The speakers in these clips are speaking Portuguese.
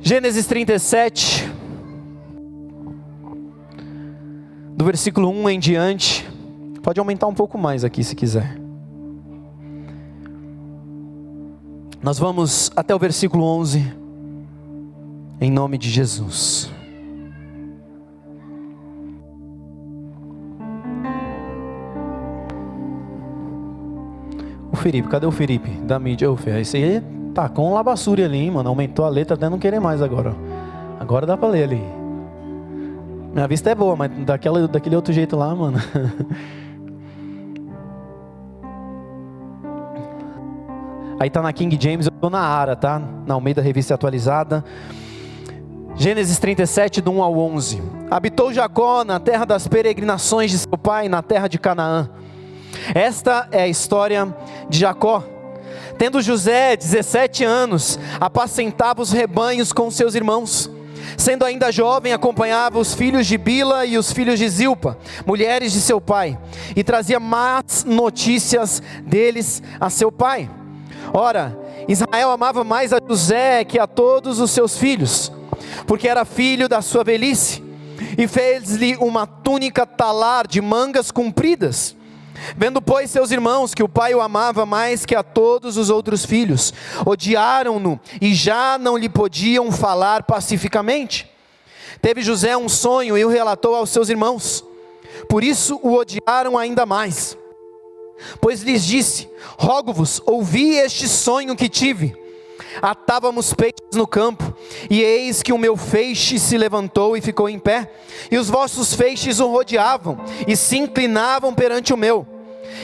Gênesis 37, do versículo 1 em diante. Pode aumentar um pouco mais aqui se quiser. Nós vamos até o versículo 11, em nome de Jesus. O Felipe, cadê o Felipe? Da mídia, esse aí tá com um labassúria ali, hein, mano, aumentou a letra até não querer mais agora. Agora dá pra ler ali. Minha vista é boa, mas daquele outro jeito lá, mano. Aí tá na King James, eu tô na Ara, tá? Na Almeida Revista Atualizada. Gênesis 37, do 1 ao 11. Habitou Jacó na terra das peregrinações de seu pai, na terra de Canaã. Esta é a história de Jacó. Tendo José 17 anos, apacentava os rebanhos com seus irmãos. Sendo ainda jovem, acompanhava os filhos de Bila e os filhos de Zilpa, mulheres de seu pai, e trazia más notícias deles a seu pai. Ora, Israel amava mais a José que a todos os seus filhos, porque era filho da sua velhice, e fez-lhe uma túnica talar de mangas compridas. Vendo, pois, seus irmãos que o pai o amava mais que a todos os outros filhos, odiaram-no e já não lhe podiam falar pacificamente. Teve José um sonho e o relatou aos seus irmãos, por isso o odiaram ainda mais. Pois lhes disse: rogo-vos, ouvi este sonho que tive. Atávamos peixes no campo, e eis que o meu feixe se levantou e ficou em pé, e os vossos feixes o rodeavam, e se inclinavam perante o meu.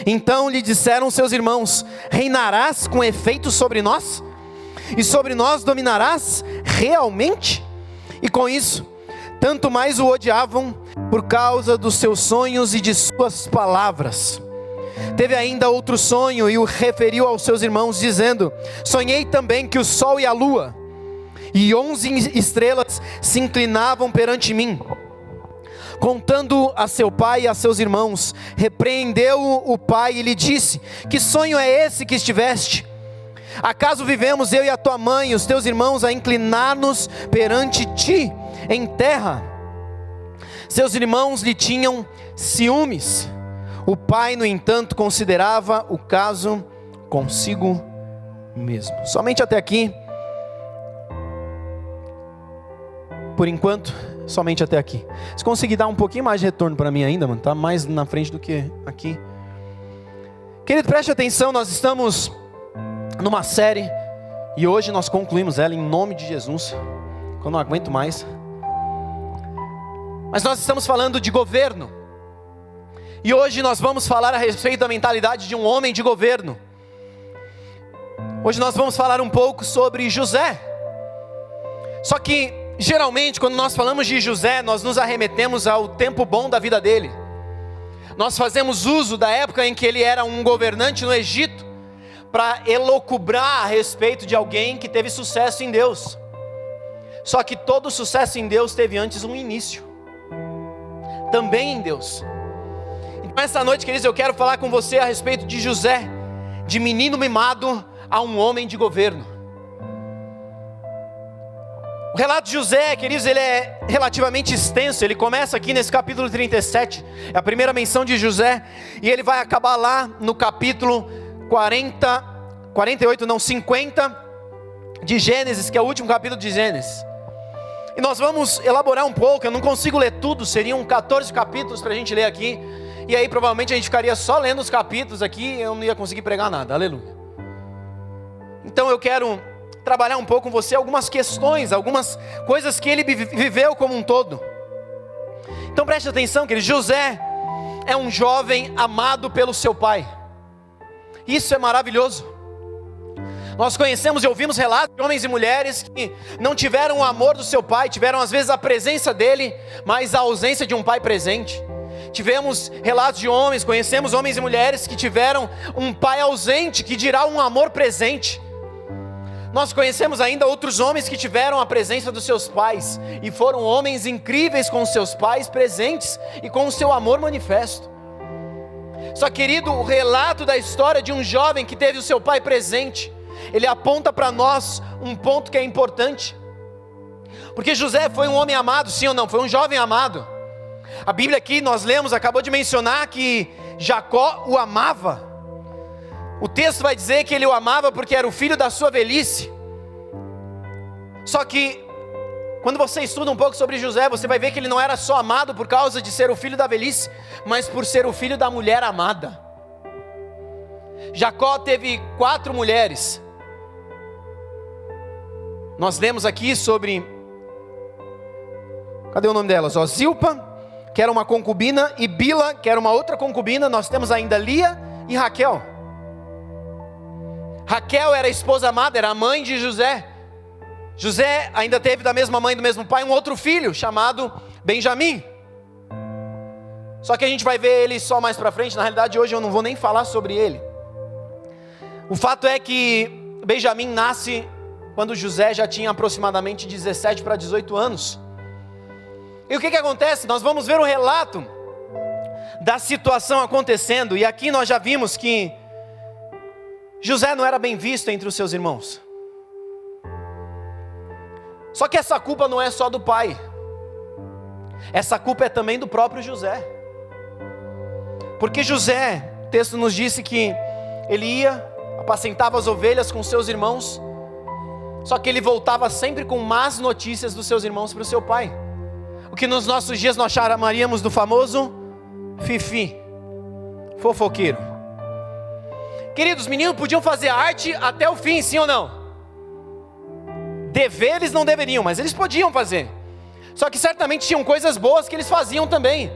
Então lhe disseram seus irmãos: reinarás com efeito sobre nós? E sobre nós dominarás realmente? E com isso, tanto mais o odiavam, por causa dos seus sonhos e de suas palavras. Teve ainda outro sonho e o referiu aos seus irmãos, dizendo: sonhei também que o sol e a lua e 11 estrelas se inclinavam perante mim. Contando a seu pai e a seus irmãos, repreendeu o pai e lhe disse: que sonho é esse que estiveste? Acaso vivemos eu e a tua mãe e os teus irmãos a inclinar-nos perante ti em terra? Seus irmãos lhe tinham ciúmes. O pai, no entanto, considerava o caso consigo mesmo. Somente até aqui. Por enquanto, somente até aqui. Se conseguir dar um pouquinho mais de retorno para mim ainda, mano, tá mais na frente do que aqui. Querido, preste atenção, nós estamos numa série e hoje nós concluímos ela em nome de Jesus. Eu não aguento mais. Mas nós estamos falando de governo. E hoje nós vamos falar a respeito da mentalidade de um homem de governo. Hoje nós vamos falar um pouco sobre José. Só que, geralmente, quando nós falamos de José, nós nos arremetemos ao tempo bom da vida dele. Nós fazemos uso da época em que ele era um governante no Egito, para elocubrar a respeito de alguém que teve sucesso em Deus. Só que todo sucesso em Deus teve antes um início. Também em Deus. Essa noite, queridos, eu quero falar com você a respeito de José, de menino mimado a um homem de governo. O relato de José, queridos, ele é relativamente extenso. Ele começa aqui nesse capítulo 37, é a primeira menção de José, e ele vai acabar lá no capítulo 50 de Gênesis, que é o último capítulo de Gênesis. E nós vamos elaborar um pouco, eu não consigo ler tudo, seriam 14 capítulos para a gente ler aqui. E aí provavelmente a gente ficaria só lendo os capítulos aqui, eu não ia conseguir pregar nada, aleluia. Então eu quero trabalhar um pouco com você algumas questões, algumas coisas que ele viveu como um todo. Então preste atenção, querido. José é um jovem amado pelo seu pai. Isso é maravilhoso. Nós conhecemos e ouvimos relatos de homens e mulheres que não tiveram o amor do seu pai, tiveram às vezes a presença dele, mas a ausência de um pai presente. Tivemos relatos de homens, conhecemos homens e mulheres que tiveram um pai ausente, que dirá um amor presente. Nós conhecemos ainda outros homens que tiveram a presença dos seus pais, e foram homens incríveis com seus pais presentes, e com o seu amor manifesto. Só, querido, o relato da história de um jovem que teve o seu pai presente, ele aponta para nós um ponto que é importante. Porque José foi um homem amado, sim ou não? Foi um jovem amado. A Bíblia aqui, nós lemos, acabou de mencionar que Jacó o amava. O texto vai dizer que ele o amava porque era o filho da sua velhice. Só que, quando você estuda um pouco sobre José, você vai ver que ele não era só amado por causa de ser o filho da velhice, mas por ser o filho da mulher amada. Jacó teve 4 mulheres. Nós lemos aqui sobre, cadê o nome delas? Zilpa, que era uma concubina, e Bila, que era uma outra concubina. Nós temos ainda Lia e Raquel. Raquel era a esposa amada, era a mãe de José. José ainda teve da mesma mãe e do mesmo pai um outro filho, chamado Benjamim. Só que a gente vai ver ele só mais para frente. Na realidade hoje eu não vou nem falar sobre ele. O fato é que Benjamim nasce quando José já tinha aproximadamente 17 para 18 anos. E o que acontece? Nós vamos ver um relato da situação acontecendo. E aqui nós já vimos que José não era bem visto entre os seus irmãos. Só que essa culpa não é só do pai. Essa culpa é também do próprio José. Porque José, o texto nos disse que ele ia, apacentava as ovelhas com seus irmãos. Só que ele voltava sempre com más notícias dos seus irmãos para o seu pai. O que nos nossos dias nós chamaríamos do famoso fifi, fofoqueiro. Queridos, os meninos podiam fazer arte até o fim, sim ou não? Dever eles não deveriam, mas eles podiam fazer. Só que certamente tinham coisas boas que eles faziam também.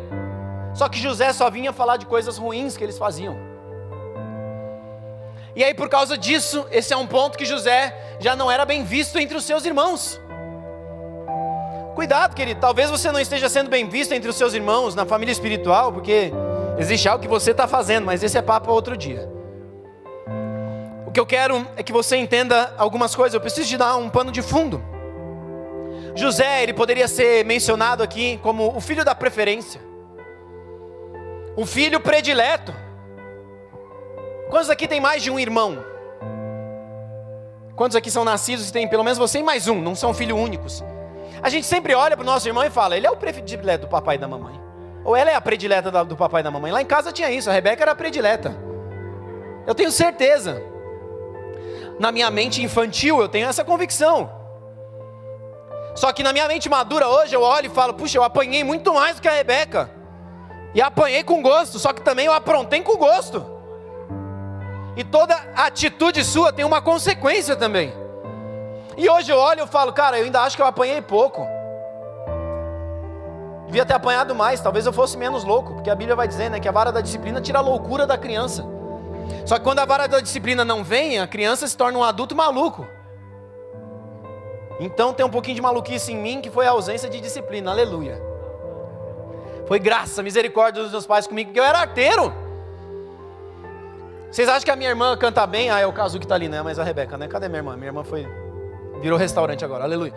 Só que José só vinha falar de coisas ruins que eles faziam. E aí por causa disso, esse é um ponto que José já não era bem visto entre os seus irmãos. Cuidado, querido, talvez você não esteja sendo bem visto entre os seus irmãos, na família espiritual, porque existe algo que você está fazendo, mas esse é papo para outro dia. O que eu quero é que você entenda algumas coisas. Eu preciso te dar um pano de fundo. José, ele poderia ser mencionado aqui como o filho da preferência, o filho predileto. Quantos aqui tem mais de um irmão? Quantos aqui são nascidos e tem pelo menos você e mais um, não são filhos únicos? A gente sempre olha para o nosso irmão e fala, ele é o predileto do papai e da mamãe. Ou ela é a predileta do papai e da mamãe. Lá em casa tinha isso, a Rebeca era a predileta. Eu tenho certeza. Na minha mente infantil eu tenho essa convicção. Só que na minha mente madura hoje eu olho e falo, puxa, eu apanhei muito mais do que a Rebeca. E apanhei com gosto, só que também eu aprontei com gosto. E toda atitude sua tem uma consequência também. E hoje eu olho e falo, cara, eu ainda acho que eu apanhei pouco. Devia ter apanhado mais, talvez eu fosse menos louco. Porque a Bíblia vai dizer, né, que a vara da disciplina tira a loucura da criança. Só que quando a vara da disciplina não vem, a criança se torna um adulto maluco. Então tem um pouquinho de maluquice em mim, que foi a ausência de disciplina, aleluia. Foi graça, misericórdia dos meus pais comigo, porque eu era arteiro. Vocês acham que a minha irmã canta bem? Ah, é o caso que está ali, né? Mas a Rebeca, né? Cadê minha irmã? Minha irmã virou restaurante agora, aleluia.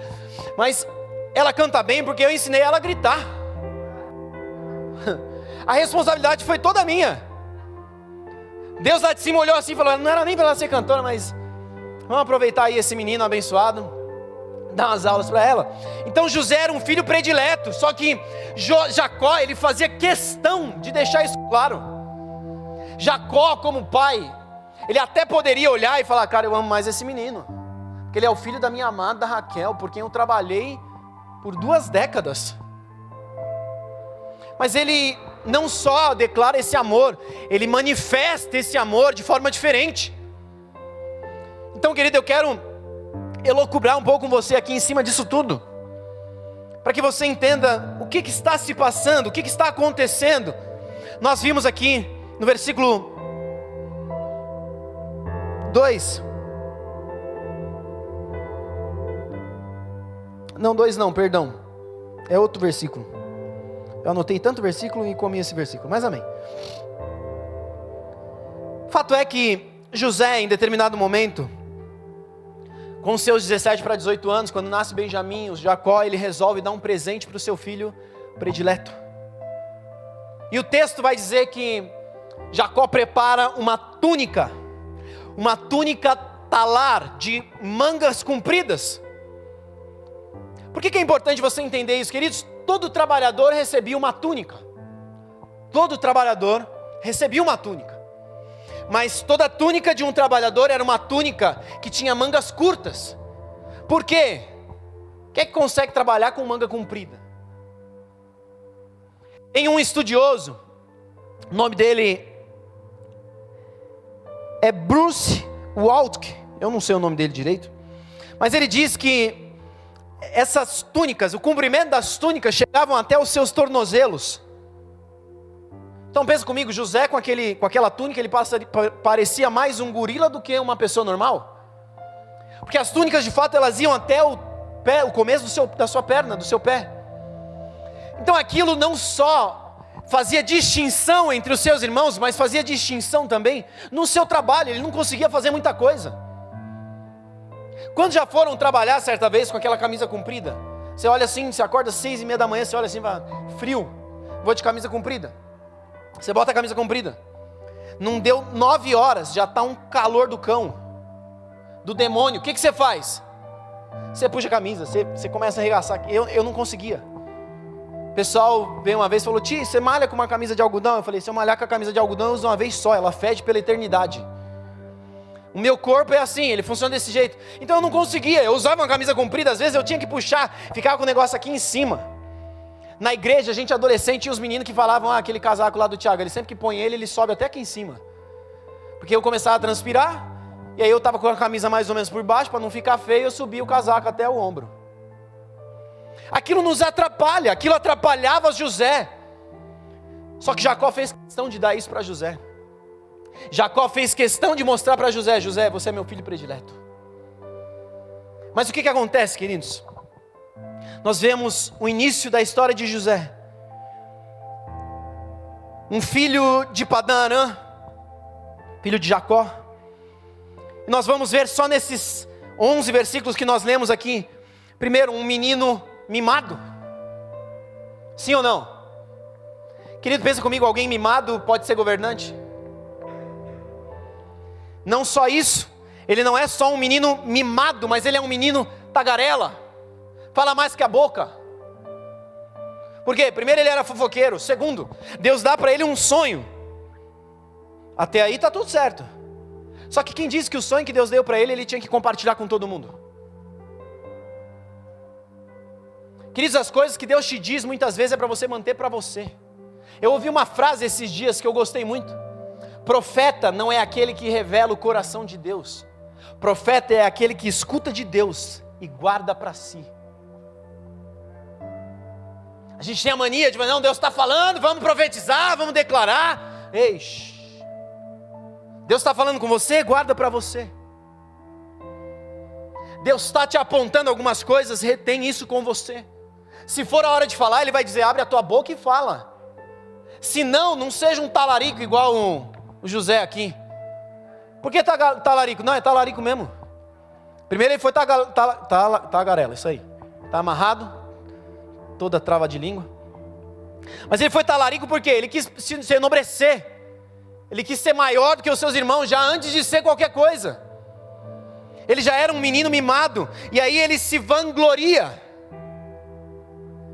Mas ela canta bem porque eu ensinei ela a gritar. A responsabilidade foi toda minha. Deus lá de cima olhou assim e falou, não era nem para ela ser cantora, mas vamos aproveitar aí esse menino abençoado, dar umas aulas para ela. Então José era um filho predileto, só que Jacó, ele fazia questão de deixar isso claro. Jacó, como pai, ele até poderia olhar e falar, cara, eu amo mais esse menino, porque ele é o filho da minha amada Raquel, por quem eu trabalhei por 2 décadas. Mas ele não só declara esse amor, ele manifesta esse amor de forma diferente. Então, querido, eu quero elocubrar um pouco com você aqui em cima disso tudo, para que você entenda o que está se passando, o que está acontecendo. Nós vimos aqui no versículo 2, não, 2 não, perdão, é outro versículo. Eu anotei tanto versículo e comi esse versículo, mas amém. Fato é que José, em determinado momento, com seus 17 para 18 anos, quando nasce Benjamim, o Jacó, ele resolve dar um presente para o seu filho predileto. E o texto vai dizer que Jacó prepara uma túnica talar de mangas compridas, Por que é importante você entender isso, queridos? Todo trabalhador recebia uma túnica. Todo trabalhador recebia uma túnica. Mas toda túnica de um trabalhador era uma túnica que tinha mangas curtas. Por quê? Quem é que consegue trabalhar com manga comprida? Tem um estudioso, o nome dele é Bruce Waltke, eu não sei o nome dele direito, mas ele diz que essas túnicas, o comprimento das túnicas chegavam até os seus tornozelos. Então pensa comigo, José com aquela túnica, ele parecia mais um gorila do que uma pessoa normal. Porque as túnicas de fato elas iam até o começo da sua perna, do seu pé. Então aquilo não só fazia distinção entre os seus irmãos, mas fazia distinção também no seu trabalho. Ele não conseguia fazer muita coisa. Quando já foram trabalhar certa vez com aquela camisa comprida? Você olha assim, você acorda às 6:30 da manhã, você olha assim, frio, vou de camisa comprida. Você bota a camisa comprida. Não deu 9 horas, já está um calor do cão, do demônio. O que você faz? Você puxa a camisa, você começa a arregaçar. Eu não conseguia. O pessoal veio uma vez e falou: Ti, você malha com uma camisa de algodão? Eu falei: se eu malhar com a camisa de algodão, eu uso uma vez só, ela fede pela eternidade. O meu corpo é assim, ele funciona desse jeito. Então eu não conseguia, eu usava uma camisa comprida, às vezes eu tinha que puxar, ficava com o negócio aqui em cima. Na igreja, a gente adolescente, tinha os meninos que falavam: aquele casaco lá do Tiago, ele sempre que põe ele sobe até aqui em cima. Porque eu começava a transpirar, e aí eu estava com a camisa mais ou menos por baixo, para não ficar feio, eu subia o casaco até o ombro. Aquilo nos atrapalha, aquilo atrapalhava José. Só que Jacó fez questão de dar isso para José. Jacó fez questão de mostrar para José: José, você é meu filho predileto. Mas o que acontece, queridos? Nós vemos o início da história de José, um filho de Padã Arã, filho de Jacó. E nós vamos ver só nesses 11 versículos que nós lemos aqui. Primeiro, um menino mimado. Sim ou não? Querido, pensa comigo, alguém mimado pode ser governante? Não só isso, ele não é só um menino mimado, mas ele é um menino tagarela. Fala mais que a boca. Por quê? Primeiro, ele era fofoqueiro. Segundo, Deus dá para ele um sonho. Até aí está tudo certo. Só que quem disse que o sonho que Deus deu para ele tinha que compartilhar com todo mundo? Queridos, as coisas que Deus te diz muitas vezes é para você manter para você. Eu ouvi uma frase esses dias que eu gostei muito: profeta não é aquele que revela o coração de Deus. Profeta é aquele que escuta de Deus e guarda para si. A gente tem a mania de: não, Deus está falando, vamos profetizar, vamos declarar. Ei, Deus está falando com você, guarda para você. Deus está te apontando algumas coisas, retém isso com você. Se for a hora de falar, Ele vai dizer: abre a tua boca e fala. Se não, não seja um talarico igual o José aqui. Por que talarico? Não, é talarico mesmo. Primeiro ele foi tagarela, isso aí. Está amarrado, toda trava de língua. Mas ele foi talarico porque ele quis se enobrecer. Ele quis ser maior do que os seus irmãos já antes de ser qualquer coisa. Ele já era um menino mimado. E aí ele se vangloria.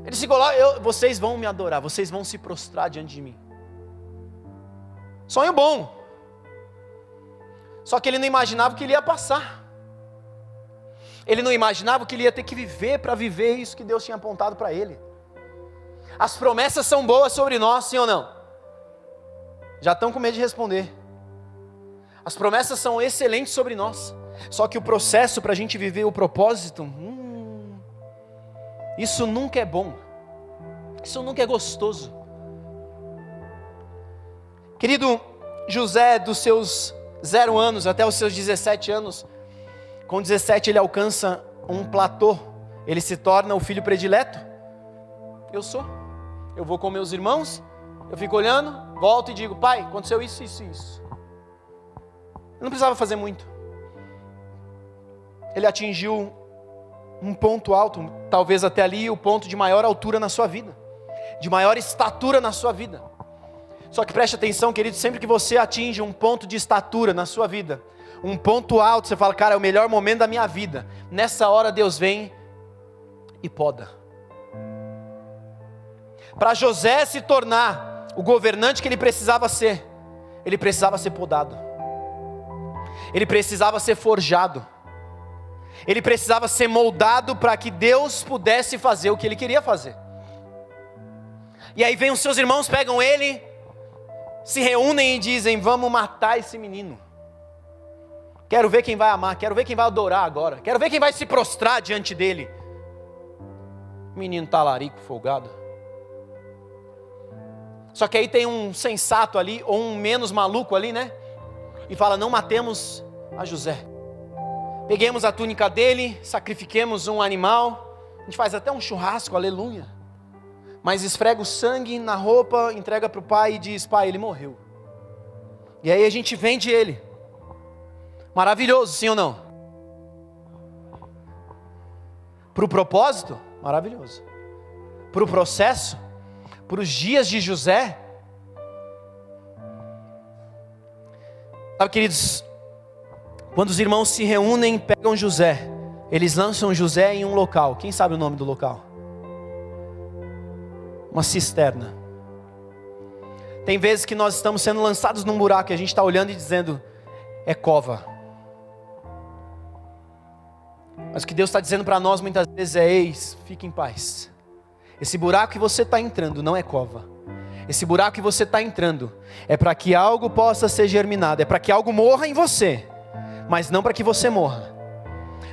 Ele se coloca: vocês vão me adorar, vocês vão se prostrar diante de mim. Sonho bom. Só que ele não imaginava que ele ia passar. Ele não imaginava que ele ia ter que viver para viver isso que Deus tinha apontado para ele. As promessas são boas sobre nós, sim ou não? Já estão com medo de responder. As promessas são excelentes sobre nós. Só que o processo para a gente viver o propósito, isso nunca é bom. Isso nunca é gostoso. Querido, José, dos seus 0 anos até os seus 17 anos, com 17 ele alcança um platô. Ele se torna o filho predileto. Eu vou com meus irmãos, eu fico olhando, volto e digo: pai, aconteceu isso, isso, isso. Eu não precisava fazer muito. Ele atingiu um ponto alto, talvez até ali o ponto de maior altura na sua vida, de maior estatura na sua vida. Só que preste atenção, querido, sempre que você atinge um ponto de estatura na sua vida, um ponto alto, você fala: cara, é o melhor momento da minha vida. Nessa hora Deus vem e poda. Para José se tornar o governante que ele precisava ser podado. Ele precisava ser forjado. Ele precisava ser moldado para que Deus pudesse fazer o que ele queria fazer. E aí vem os seus irmãos, pegam ele, se reúnem e dizem: vamos matar esse menino. Quero ver quem vai amar, quero ver quem vai adorar agora, quero ver quem vai se prostrar diante dele. Menino talarico, folgado. Só que aí tem um sensato ali, ou um menos maluco ali, né? E fala: não matemos a José. Peguemos a túnica dele, sacrifiquemos um animal, a gente faz até um churrasco, aleluia. Mas esfrega o sangue na roupa, entrega para o pai e diz: pai, ele morreu. E aí a gente vende ele. Maravilhoso, sim ou não? Para o propósito, maravilhoso. Para o processo, para os dias de José. Sabe, queridos, quando os irmãos se reúnem, pegam José, eles lançam José em um local. Quem sabe o nome do local? Uma cisterna. Tem vezes que nós estamos sendo lançados num buraco e a gente está olhando e dizendo: é cova. Mas o que Deus está dizendo para nós muitas vezes é: eis, fique em paz. Esse buraco que você está entrando não é cova. Esse buraco que você está entrando é para que algo possa ser germinado, é para que algo morra em você, mas não para que você morra.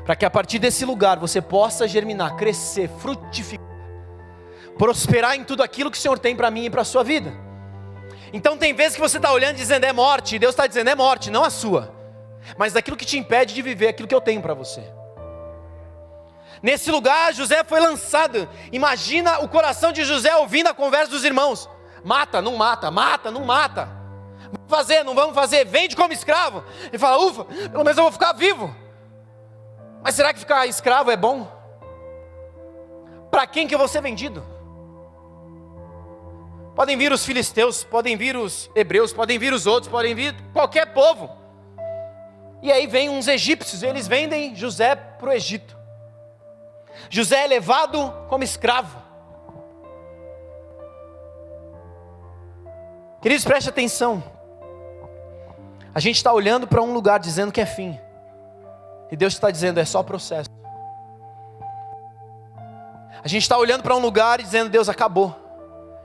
Para que a partir desse lugar você possa germinar, crescer, frutificar, prosperar em tudo aquilo que o Senhor tem para mim e para a sua vida. Então tem vezes que você está olhando e dizendo: é morte, e Deus está dizendo: é morte, não a sua, mas daquilo que te impede de viver aquilo que eu tenho para você. Nesse lugar José foi lançado. Imagina o coração de José ouvindo a conversa dos irmãos: mata, não mata, mata, não mata, vamos fazer, não vamos fazer, vende como escravo. Ele fala: ufa, pelo menos eu vou ficar vivo. Mas será que ficar escravo é bom? Para quem que eu vou ser vendido? Podem vir os filisteus, podem vir os hebreus, podem vir os outros, podem vir qualquer povo. E aí vem uns egípcios, eles vendem José para o Egito. José é levado como escravo. Queridos, preste atenção. A gente está olhando para um lugar dizendo que é fim, e Deus está dizendo: é só processo. A gente está olhando para um lugar e dizendo: Deus, acabou.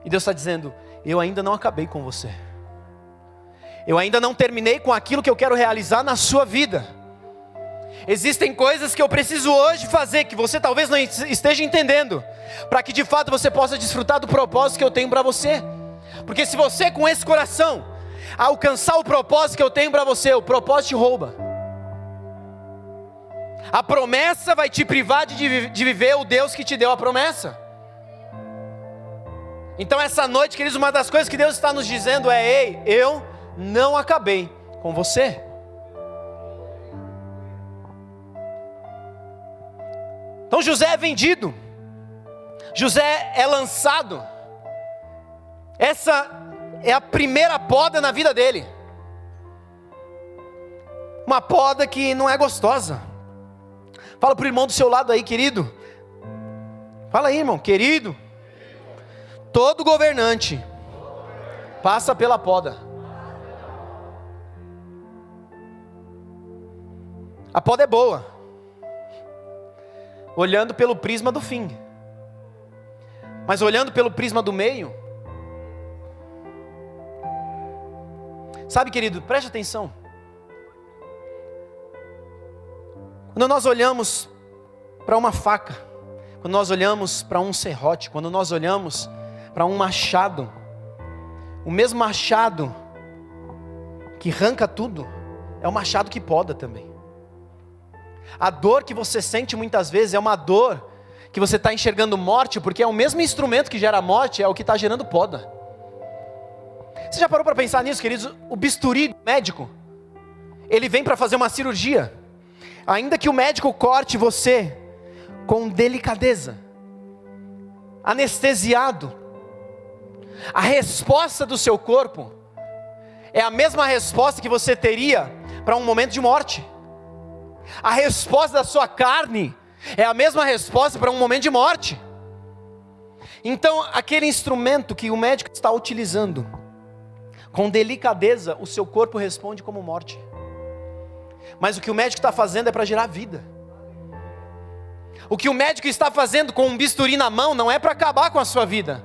E Deus está dizendo: eu ainda não acabei com você. Eu ainda não terminei com aquilo que eu quero realizar na sua vida. Existem coisas que eu preciso hoje fazer, que você talvez não esteja entendendo, para que de fato você possa desfrutar do propósito que eu tenho para você. Porque se você com esse coração alcançar o propósito que eu tenho para você, o propósito te rouba. A promessa vai te privar de viver o Deus que te deu a promessa. Então essa noite, queridos, uma das coisas que Deus está nos dizendo é: ei, eu não acabei com você. Então José é vendido, José é lançado. Essa é a primeira poda na vida dele. Uma poda que não é gostosa. Fala para o irmão do seu lado aí, querido. Fala aí, irmão, querido. Todo governante passa pela poda. A poda é boa, olhando pelo prisma do fim. Mas olhando pelo prisma do meio, sabe, querido, preste atenção. Quando nós olhamos para uma faca, quando nós olhamos para um serrote, quando nós olhamos para um machado, o mesmo machado que arranca tudo é o machado que poda também. A dor que você sente muitas vezes é uma dor que você está enxergando morte, porque é o mesmo instrumento que gera morte, é o que está gerando poda. Você já parou para pensar nisso, queridos? O bisturi do médico, ele vem para fazer uma cirurgia. Ainda que o médico corte você com delicadeza, anestesiado, a resposta do seu corpo é a mesma resposta que você teria para um momento de morte. A resposta da sua carne É a mesma resposta para um momento de morte. Então, aquele instrumento que o médico está utilizando, com delicadeza, o seu corpo responde como morte. Mas o que o médico está fazendo é para gerar vida. O que o médico está fazendo com um bisturi na mão não é para acabar com a sua vida,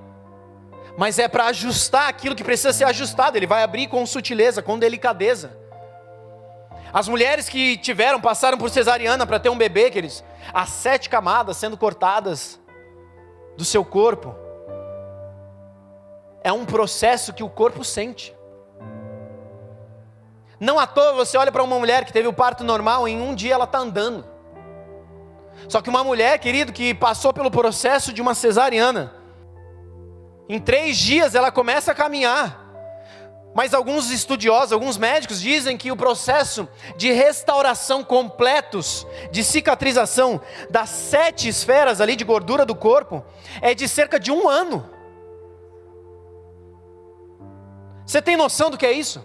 mas é para ajustar aquilo que precisa ser ajustado. Ele vai abrir com sutileza, com delicadeza. As mulheres que passaram por cesariana para ter um bebê, queridos, as 7 camadas sendo cortadas do seu corpo, é um processo que o corpo sente. Não à toa você olha para uma mulher que teve o parto normal, em um dia ela está andando. Só que uma mulher, querido, que passou pelo processo de uma cesariana, em 3 dias ela começa a caminhar. Mas alguns estudiosos, alguns médicos dizem que o processo de restauração completos, de cicatrização das 7 esferas ali de gordura do corpo, é de cerca de 1 ano. Você tem noção do que é isso?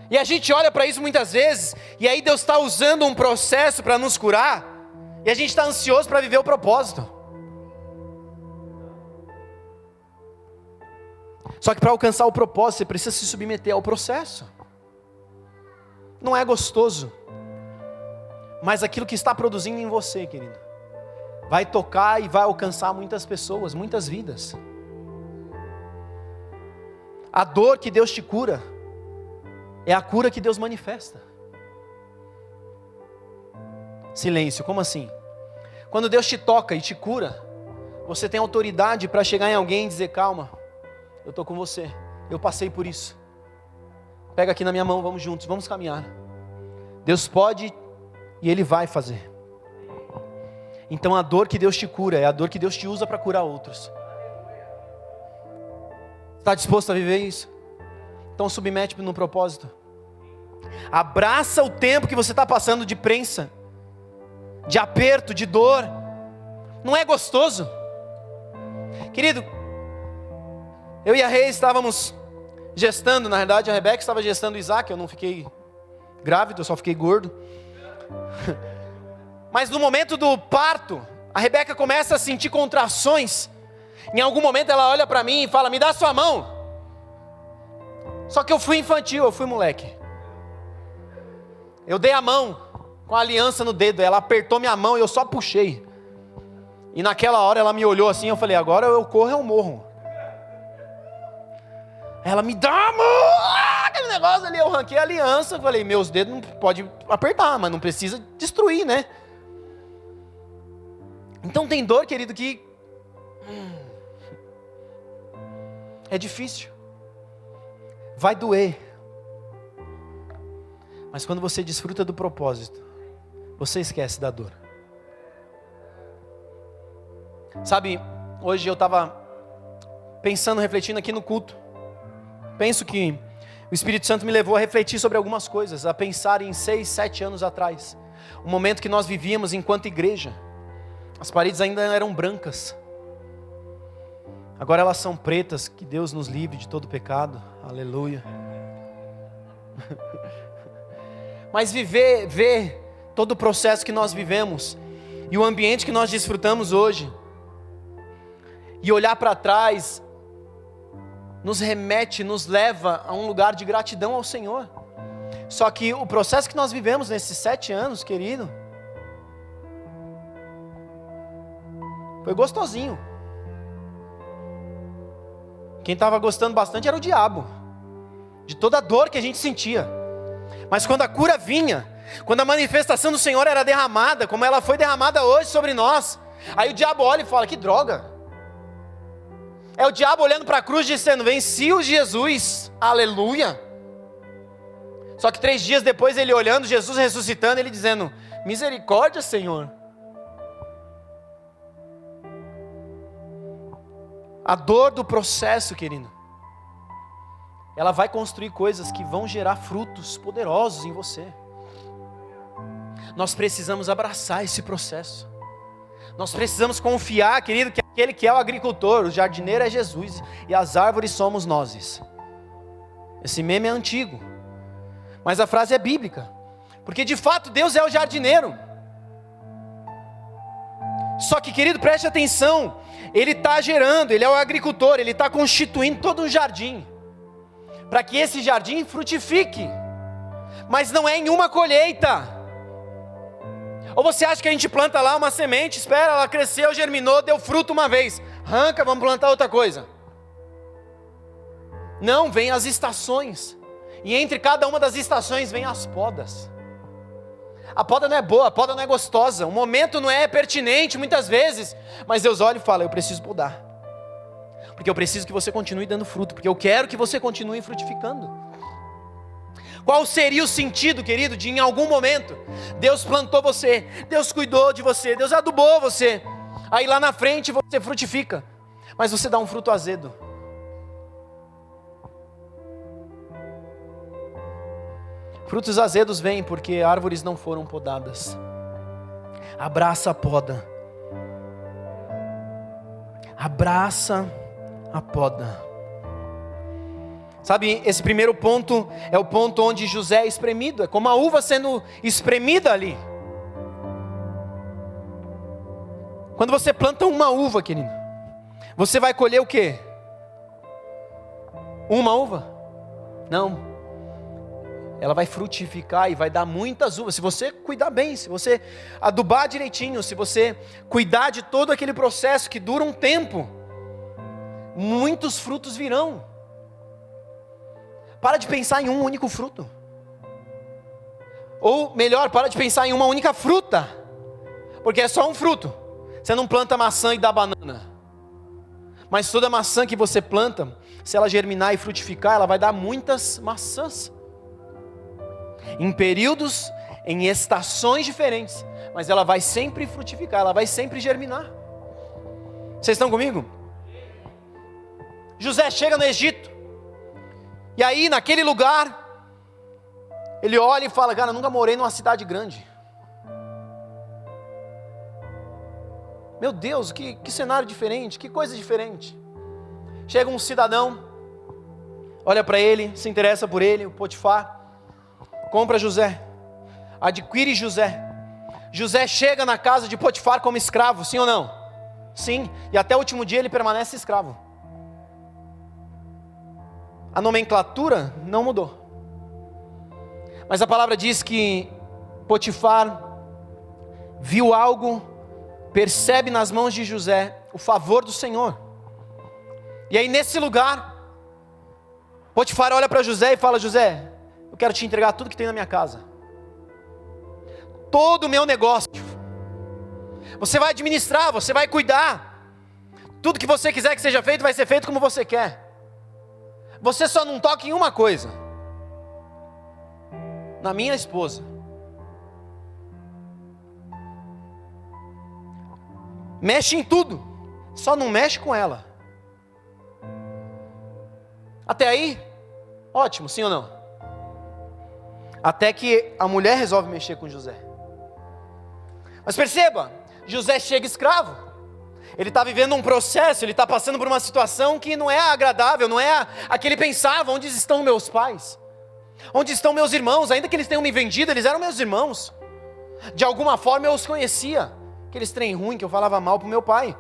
E a gente olha para isso muitas vezes, e aí Deus está usando um processo para nos curar, e a gente está ansioso para viver o propósito. Só que para alcançar o propósito, você precisa se submeter ao processo. Não é gostoso, mas aquilo que está produzindo em você, querido, vai tocar e vai alcançar muitas pessoas, muitas vidas. A dor que Deus te cura é a cura que Deus manifesta. Silêncio, como assim? Quando Deus te toca e te cura, você tem autoridade para chegar em alguém e dizer: calma, eu estou com você, eu passei por isso. Pega aqui na minha mão, vamos juntos, vamos caminhar. Deus pode e Ele vai fazer. Então a dor que Deus te cura é a dor que Deus te usa para curar outros. Está disposto a viver isso? Então submete no propósito. Abraça o tempo que você está passando de prensa, de aperto, de dor. Não é gostoso? Querido, eu e a Rei estávamos gestando, na verdade a Rebeca estava gestando o Isaac. Eu não fiquei grávido, eu só fiquei gordo. Mas no momento do parto, a Rebeca começa a sentir contrações. Em algum momento ela olha para mim e fala: me dá sua mão. Só que eu fui infantil, eu fui moleque. Eu dei a mão com a aliança no dedo. Ela apertou minha mão e eu só puxei. E naquela hora ela me olhou assim, eu falei: agora eu corro ou eu morro. Ela me dá a mão, aquele negócio ali, eu ranquei a aliança. Falei: meus dedos não pode apertar, mas não precisa destruir, né? Então tem dor, querido, que é difícil, vai doer, mas quando você desfruta do propósito, você esquece da dor. Sabe, hoje eu estava pensando, refletindo aqui no culto. Penso que o Espírito Santo me levou a refletir sobre algumas coisas, a pensar em 6, 7 anos atrás, o momento que nós vivíamos enquanto igreja. As paredes ainda eram brancas, agora elas são pretas. Que Deus nos livre de todo pecado, aleluia. Mas ver todo o processo que nós vivemos, e o ambiente que nós desfrutamos hoje, e olhar para trás, nos remete, nos leva a um lugar de gratidão ao Senhor. Só que o processo que nós vivemos nesses 7 anos, querido, foi gostosinho. Quem estava gostando bastante era o diabo, de toda a dor que a gente sentia. Mas quando a cura vinha, quando a manifestação do Senhor era derramada, como ela foi derramada hoje sobre nós, aí o diabo olha e fala: que droga. É o diabo olhando para a cruz dizendo: venci o Jesus, aleluia. Só que 3 dias depois ele olhando, Jesus ressuscitando, ele dizendo: misericórdia, Senhor. A dor do processo, querido, ela vai construir coisas que vão gerar frutos poderosos em você. Nós precisamos abraçar esse processo. Nós precisamos confiar, querido, que aquele que é o agricultor, o jardineiro é Jesus, e as árvores somos nós. Esse meme é antigo, mas a frase é bíblica, porque de fato Deus é o jardineiro. Só que, querido, preste atenção, ele está gerando, ele é o agricultor, ele está constituindo todo um jardim, para que esse jardim frutifique, mas não é em uma colheita. Ou você acha que a gente planta lá uma semente, espera, ela cresceu, germinou, deu fruto uma vez, arranca, vamos plantar outra coisa? Não, vem as estações, e entre cada uma das estações vem as podas. A poda não é boa, a poda não é gostosa, o momento não é pertinente muitas vezes, mas Deus olha e fala, eu preciso podar, porque eu preciso que você continue dando fruto, porque eu quero que você continue frutificando. Qual seria o sentido, querido, de em algum momento, Deus plantou você, Deus cuidou de você, Deus adubou você, aí lá na frente você frutifica, mas você dá um fruto azedo. Frutos azedos vêm porque árvores não foram podadas. Abraça a poda. Abraça a poda. Sabe, esse primeiro ponto é o ponto onde José é espremido. É como a uva sendo espremida ali. Quando você planta uma uva, querido, você vai colher o quê? Uma uva? Não. Ela vai frutificar e vai dar muitas uvas, se você cuidar bem, se você adubar direitinho, se você cuidar de todo aquele processo que dura um tempo, muitos frutos virão. Para de pensar em um único fruto, ou melhor, para de pensar em uma única fruta, porque é só um fruto. Você não planta maçã e dá banana, mas toda maçã que você planta, se ela germinar e frutificar, ela vai dar muitas maçãs. Em períodos, em estações diferentes, mas ela vai sempre frutificar, ela vai sempre germinar. Vocês estão comigo? José chega no Egito, e aí naquele lugar, ele olha e fala, cara, eu nunca morei numa cidade grande. Meu Deus, que cenário diferente, que coisa diferente. Chega um cidadão, olha para ele, se interessa por ele, o Potifar, compra José, adquire José. José chega na casa de Potifar como escravo, sim ou não? Sim, e até o último dia ele permanece escravo. A nomenclatura não mudou, mas a palavra diz que Potifar viu algo, percebe nas mãos de José o favor do Senhor, e aí nesse lugar, Potifar olha para José e fala, José, eu quero te entregar tudo que tem na minha casa, todo o meu negócio, você vai administrar, você vai cuidar, tudo que você quiser que seja feito, vai ser feito como você quer, você só não toca em uma coisa, na minha esposa, mexe em tudo, só não mexe com ela. Até aí, ótimo, sim ou não? Até que a mulher resolve mexer com José. Mas perceba, José chega escravo, ele está vivendo um processo, ele está passando por uma situação que não é agradável, não é a que ele pensava. Onde estão meus pais? Onde estão meus irmãos? Ainda que eles tenham me vendido, eles eram meus irmãos, de alguma forma eu os conhecia, aqueles trem ruim que eu falava mal para o meu pai.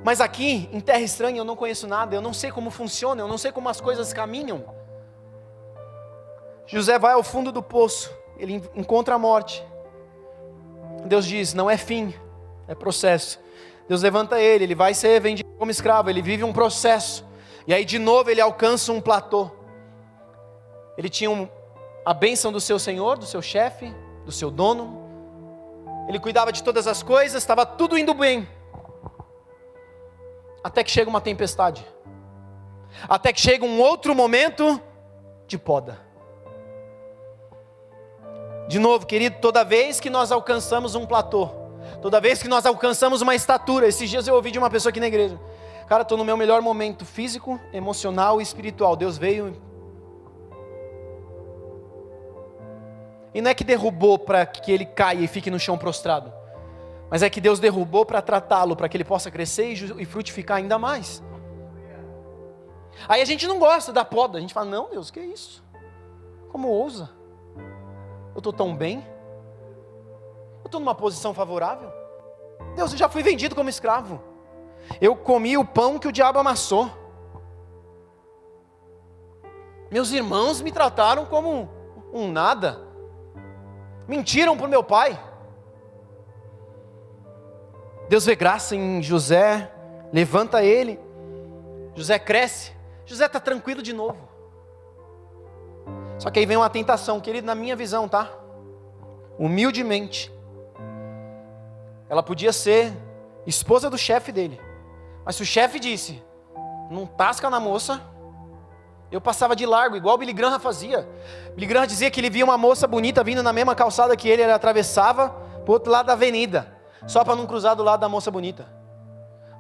Mas aqui, em terra estranha, eu não conheço nada, eu não sei como funciona, eu não sei como as coisas caminham. José vai ao fundo do poço, ele encontra a morte. Deus diz, não é fim, é processo. Deus levanta ele, ele vai ser vendido como escravo, ele vive um processo. E aí de novo ele alcança um platô. Ele tinha a bênção do seu senhor, do seu chefe, do seu dono. Ele cuidava de todas as coisas, estava tudo indo bem. Até que chega uma tempestade. Até que chega um outro momento de poda. De novo, querido, toda vez que nós alcançamos um platô, toda vez que nós alcançamos uma estatura, esses dias eu ouvi de uma pessoa aqui na igreja, cara, estou no meu melhor momento físico, emocional e espiritual, Deus veio, e não é que derrubou para que ele caia e fique no chão prostrado, mas é que Deus derrubou para tratá-lo, para que ele possa crescer e frutificar ainda mais. Aí a gente não gosta da poda, a gente fala, não Deus, que é isso? Como ousa? Eu estou tão bem? Eu estou numa posição favorável? Deus, eu já fui vendido como escravo. Eu comi o pão que o diabo amassou. Meus irmãos me trataram como um nada. Mentiram para o meu pai. Deus vê graça em José, levanta ele. José cresce. José está tranquilo de novo. Só que aí vem uma tentação, querido, na minha visão, tá? Humildemente. Ela podia ser esposa do chefe dele. Mas se o chefe disse, não tasca na moça, eu passava de largo, igual o Billy Graham fazia. Billy Graham dizia que ele via uma moça bonita vindo na mesma calçada que ele atravessava para o outro lado da avenida, só para não cruzar do lado da moça bonita,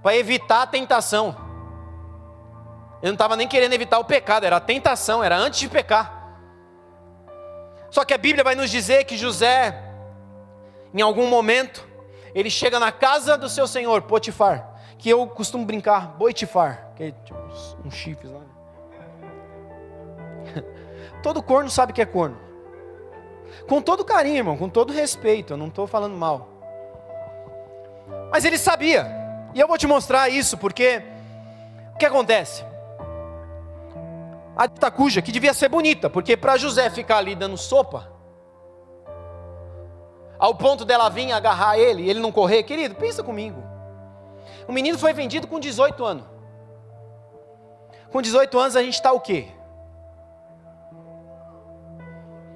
para evitar a tentação. Ele não estava nem querendo evitar o pecado, era a tentação, era antes de pecar. Só que a Bíblia vai nos dizer que José, em algum momento, ele chega na casa do seu senhor, Potifar, que eu costumo brincar, Boitifar, que é tipo uns chifres lá. Todo corno sabe que é corno. Com todo carinho, irmão, com todo respeito, eu não estou falando mal. Mas ele sabia, e eu vou te mostrar isso, porque o que acontece? A dita cuja, que devia ser bonita, porque para José ficar ali dando sopa, ao ponto dela vir agarrar ele, e ele não correr, querido, pensa comigo. O menino foi vendido com 18 anos. Com 18 anos a gente está o quê?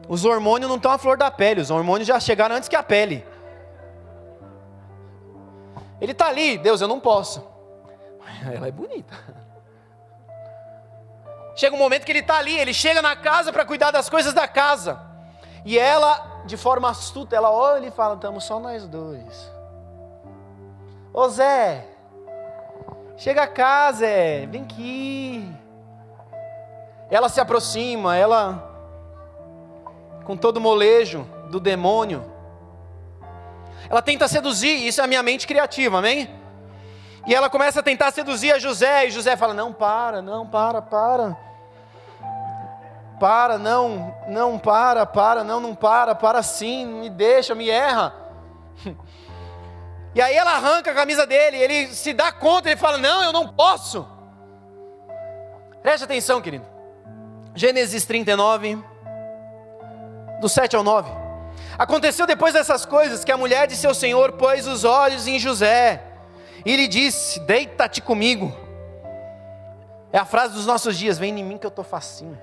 Os hormônios não estão à flor da pele, os hormônios já chegaram antes que a pele. Ele está ali, Deus, eu não posso. Ela é bonita. Chega um momento que ele está ali, ele chega na casa para cuidar das coisas da casa. E ela, de forma astuta, ela olha e fala, estamos só nós dois. Ô Zé, chega cá Zé, vem aqui. Ela se aproxima, ela, com todo o molejo do demônio, ela tenta seduzir, isso é a minha mente criativa, amém? E ela começa a tentar seduzir a José, e José fala, não, para, não para sim, me deixa, me erra. E aí ela arranca a camisa dele, ele se dá conta, ele fala, não, eu não posso. Preste atenção, querido. Gênesis 39, do 7 ao 9. Aconteceu depois dessas coisas, que a mulher de seu senhor pôs os olhos em José, e lhe disse, deita-te comigo. É a frase dos nossos dias, vem em mim que eu estou facinho.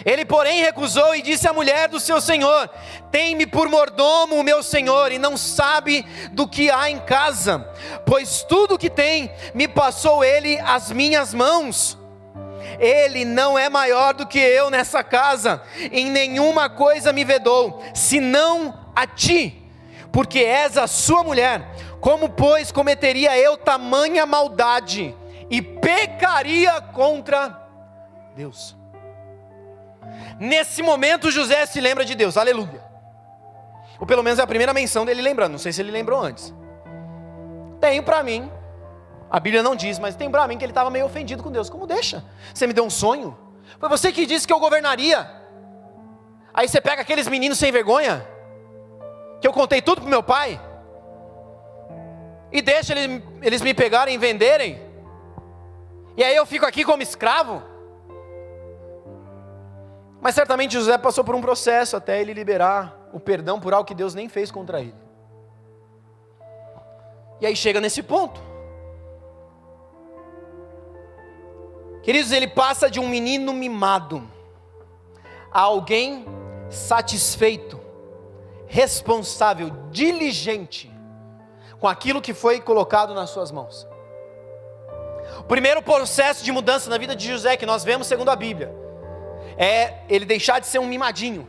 Ele porém recusou e disse à mulher do seu senhor, tem-me por mordomo o meu senhor, e não sabe do que há em casa, pois tudo que tem, me passou ele às minhas mãos. Ele não é maior do que eu nessa casa, em nenhuma coisa me vedou, senão a ti, porque és a sua mulher. Como pois cometeria eu tamanha maldade, e pecaria contra Deus? Nesse momento José se lembra de Deus, aleluia. Ou pelo menos é a primeira menção dele lembrando, não sei se ele lembrou antes. Tenho para mim, a Bíblia não diz, mas tem para mim que ele estava meio ofendido com Deus. Como deixa? Você me deu um sonho? Foi você que disse que eu governaria. Aí você pega aqueles meninos sem vergonha, que eu contei tudo pro meu pai, e deixa eles me pegarem e venderem, e aí eu fico aqui como escravo. Mas certamente José passou por um processo até ele liberar o perdão por algo que Deus nem fez contra ele. E aí chega nesse ponto. Queridos, ele passa de um menino mimado a alguém satisfeito, responsável, diligente com aquilo que foi colocado nas suas mãos. O primeiro processo de mudança na vida de José que nós vemos segundo a Bíblia é ele deixar de ser um mimadinho.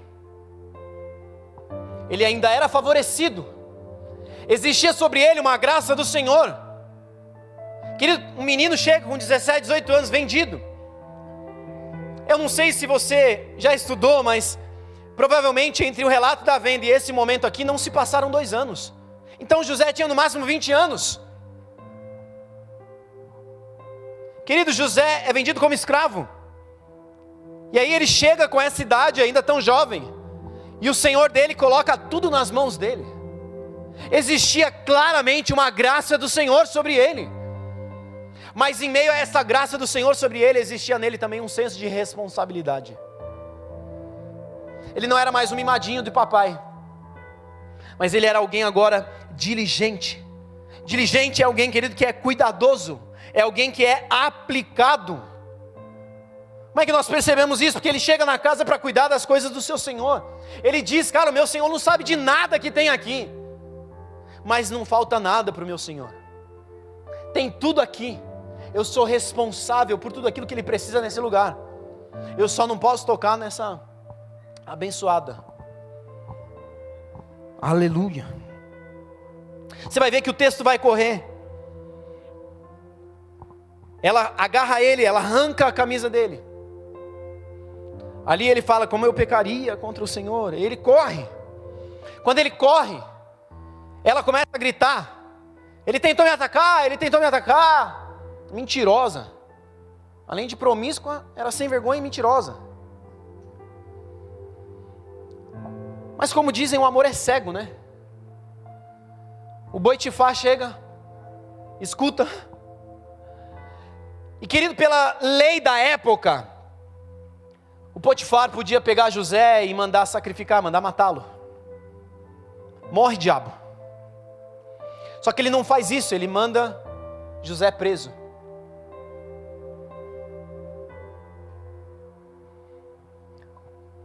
Ele ainda era favorecido, existia sobre ele uma graça do Senhor. Querido, um menino chega com 17, 18 anos vendido. Eu não sei se você já estudou, mas provavelmente entre o relato da venda e esse momento aqui não se passaram 2 anos. Então José tinha no máximo 20 anos. Querido, José é vendido como escravo. E aí ele chega com essa idade ainda tão jovem, e o Senhor dele coloca tudo nas mãos dele. Existia claramente uma graça do Senhor sobre ele. Mas em meio a essa graça do Senhor sobre ele, existia nele também um senso de responsabilidade. Ele não era mais um mimadinho de papai, mas ele era alguém agora diligente. Diligente é alguém, querido, que é cuidadoso, é alguém que é aplicado. Como é que nós percebemos isso? Porque ele chega na casa para cuidar das coisas do seu Senhor. Ele diz, cara, o meu Senhor não sabe de nada que tem aqui, mas não falta nada para o meu Senhor. Tem tudo aqui. Eu sou responsável por tudo aquilo que ele precisa nesse lugar. Eu só não posso tocar nessa abençoada. Aleluia. Você vai ver que o texto vai correr. Ela agarra ele, ela arranca a camisa dele. Ali ele fala, como eu pecaria contra o Senhor. Ele corre. Quando ele corre, ela começa a gritar. Ele tentou me atacar, ele tentou me atacar. Mentirosa. Além de promíscua, era sem vergonha e mentirosa. Mas como dizem, o amor é cego, né? O Boitifá chega, escuta. E querido, pela lei da época, o Potifar podia pegar José e mandar sacrificar, mandar matá-lo. Morre, diabo. Só que ele não faz isso, ele manda José preso.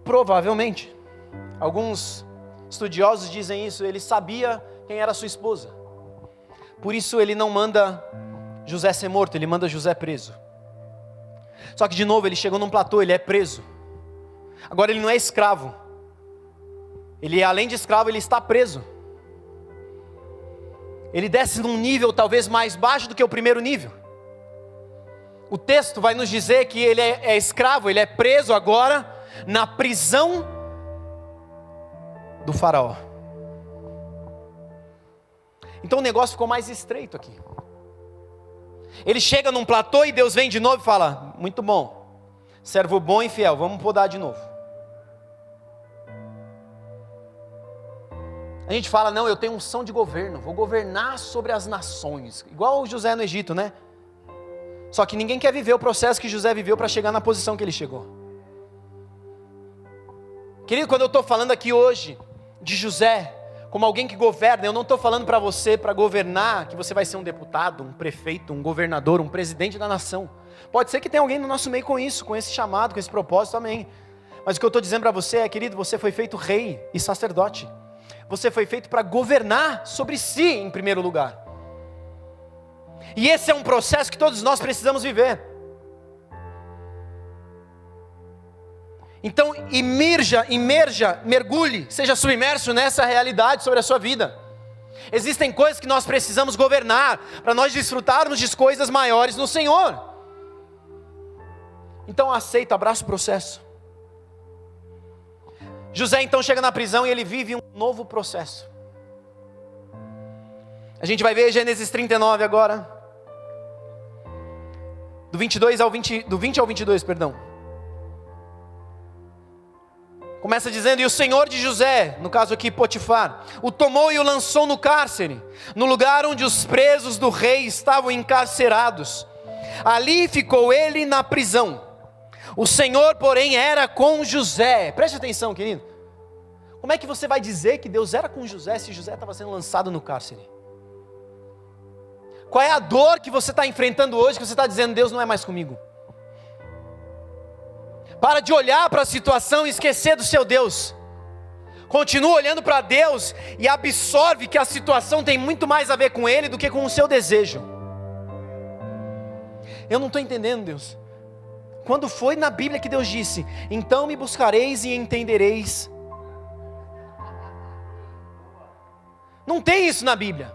Provavelmente, alguns estudiosos dizem isso, ele sabia quem era sua esposa. Por isso ele não manda José ser morto, ele manda José preso. Só que de novo ele chegou num platô, ele é preso. Agora ele não é escravo. Ele, além de escravo, ele está preso. Ele desce num nível talvez mais baixo do que o primeiro nível. O texto vai nos dizer que ele é escravo, ele é preso agora na prisão do faraó. Então o negócio ficou mais estreito aqui. Ele chega num platô e Deus vem de novo e fala, muito bom, servo bom e fiel, vamos podar de novo. A gente fala, não, eu tenho unção de governo, vou governar sobre as nações, igual o José no Egito, né? Só que ninguém quer viver o processo que José viveu para chegar na posição que ele chegou. Querido, quando eu estou falando aqui hoje de José, como alguém que governa, eu não estou falando para você, para governar, que você vai ser um deputado, um prefeito, um governador, um presidente da nação. Pode ser que tenha alguém no nosso meio com isso, com esse chamado, com esse propósito também. Mas o que eu estou dizendo para você é, querido, você foi feito rei e sacerdote. Você foi feito para governar sobre si em primeiro lugar. E esse é um processo que todos nós precisamos viver. Então mergulhe, seja submerso nessa realidade sobre a sua vida. Existem coisas que nós precisamos governar, para nós desfrutarmos de coisas maiores no Senhor. Então aceita, abraça o processo. José então chega na prisão e ele vive um novo processo. A gente vai ver Gênesis 39 agora. Do 20 ao 22, perdão. Começa dizendo, e o Senhor de José, no caso aqui Potifar, o tomou e o lançou no cárcere, no lugar onde os presos do rei estavam encarcerados. Ali ficou ele na prisão. O Senhor, porém, era com José. Preste atenção, querido. Como é que você vai dizer que Deus era com José se José estava sendo lançado no cárcere? Qual é a dor que você está enfrentando hoje, que você está dizendo, Deus não é mais comigo? Para de olhar para a situação e esquecer do seu Deus. Continua olhando para Deus e absorve que a situação tem muito mais a ver com Ele do que com o seu desejo. Eu não estou entendendo, Deus. Quando foi na Bíblia que Deus disse, então me buscareis e entendereis? Não tem isso na Bíblia.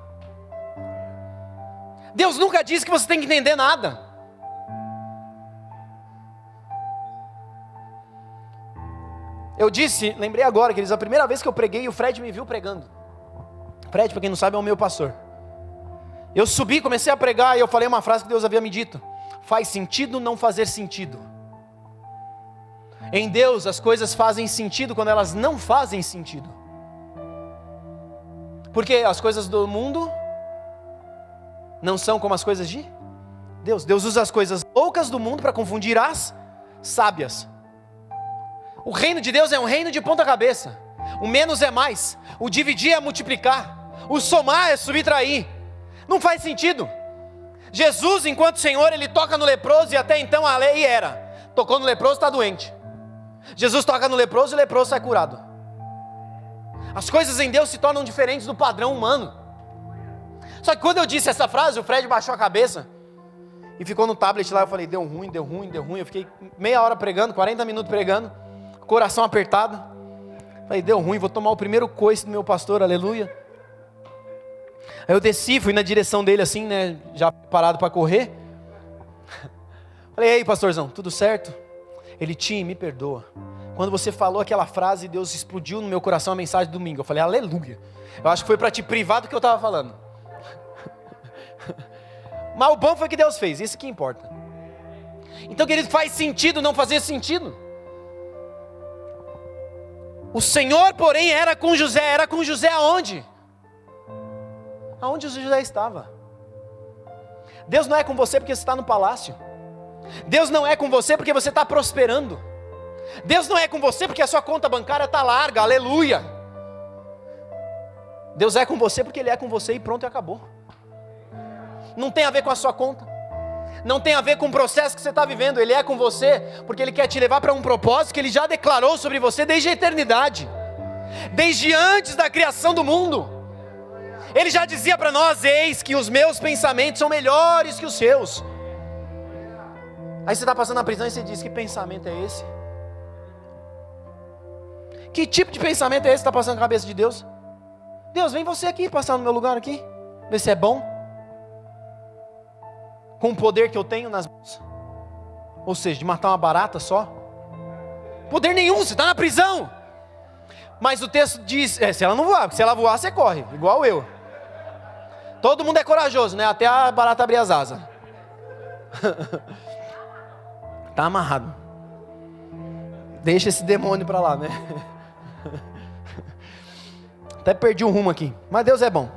Deus nunca disse que você tem que entender nada. Eu disse, lembrei agora, queridos, a primeira vez que eu preguei, o Fred me viu pregando. Fred, para quem não sabe, é o meu pastor. Eu subi, comecei a pregar e eu falei uma frase que Deus havia me dito. Faz sentido não fazer sentido. Em Deus as coisas fazem sentido quando elas não fazem sentido. Porque as coisas do mundo não são como as coisas de Deus. Deus usa as coisas loucas do mundo para confundir as sábias. O reino de Deus é um reino de ponta cabeça. O menos é mais, o dividir é multiplicar, o somar é subtrair. Não faz sentido. Jesus, enquanto Senhor, Ele toca no leproso, e até então a lei era: tocou no leproso, está doente. Jesus toca no leproso e o leproso sai curado. As coisas em Deus se tornam diferentes do padrão humano. Só que quando eu disse essa frase, o Fred baixou a cabeça e ficou no tablet lá. Eu falei: deu ruim, deu ruim, deu ruim. Eu fiquei meia hora pregando, 40 minutos pregando, coração apertado. Falei: deu ruim, vou tomar o primeiro coice do meu pastor, aleluia. Aí eu desci, fui na direção dele assim, né, já preparado para correr. Falei: ei, pastorzão, tudo certo? Ele: Tim, me perdoa. Quando você falou aquela frase, Deus explodiu no meu coração a mensagem de domingo. Eu falei: aleluia. Eu acho que foi para te privar do que eu estava falando. Mas o bom foi que Deus fez, isso que importa. Então, querido, faz sentido não fazer sentido? O Senhor, porém, era com José aonde? Aonde José estava. Deus não é com você porque você está no palácio. Deus não é com você porque você está prosperando. Deus não é com você porque a sua conta bancária está larga, aleluia. Deus é com você porque Ele é com você e pronto, e acabou. Não tem a ver com a sua conta, não tem a ver com o processo que você está vivendo. Ele é com você porque Ele quer te levar para um propósito que Ele já declarou sobre você desde a eternidade, desde antes da criação do mundo. Ele já dizia para nós: eis que os meus pensamentos são melhores que os seus. Aí você está passando na prisão e você diz: que pensamento é esse? Que tipo de pensamento é esse que está passando na cabeça de Deus? Deus, vem você aqui, passar no meu lugar aqui, ver se é bom, com o poder que eu tenho nas mãos, ou seja, de matar uma barata só. Poder nenhum, você está na prisão. Mas o texto diz, se ela não voar, porque se ela voar você corre, igual eu. Todo mundo é corajoso, né? Até a barata abrir as asas. Está amarrado. Deixa esse demônio para lá, né? Até perdi o rumo aqui, mas Deus é bom.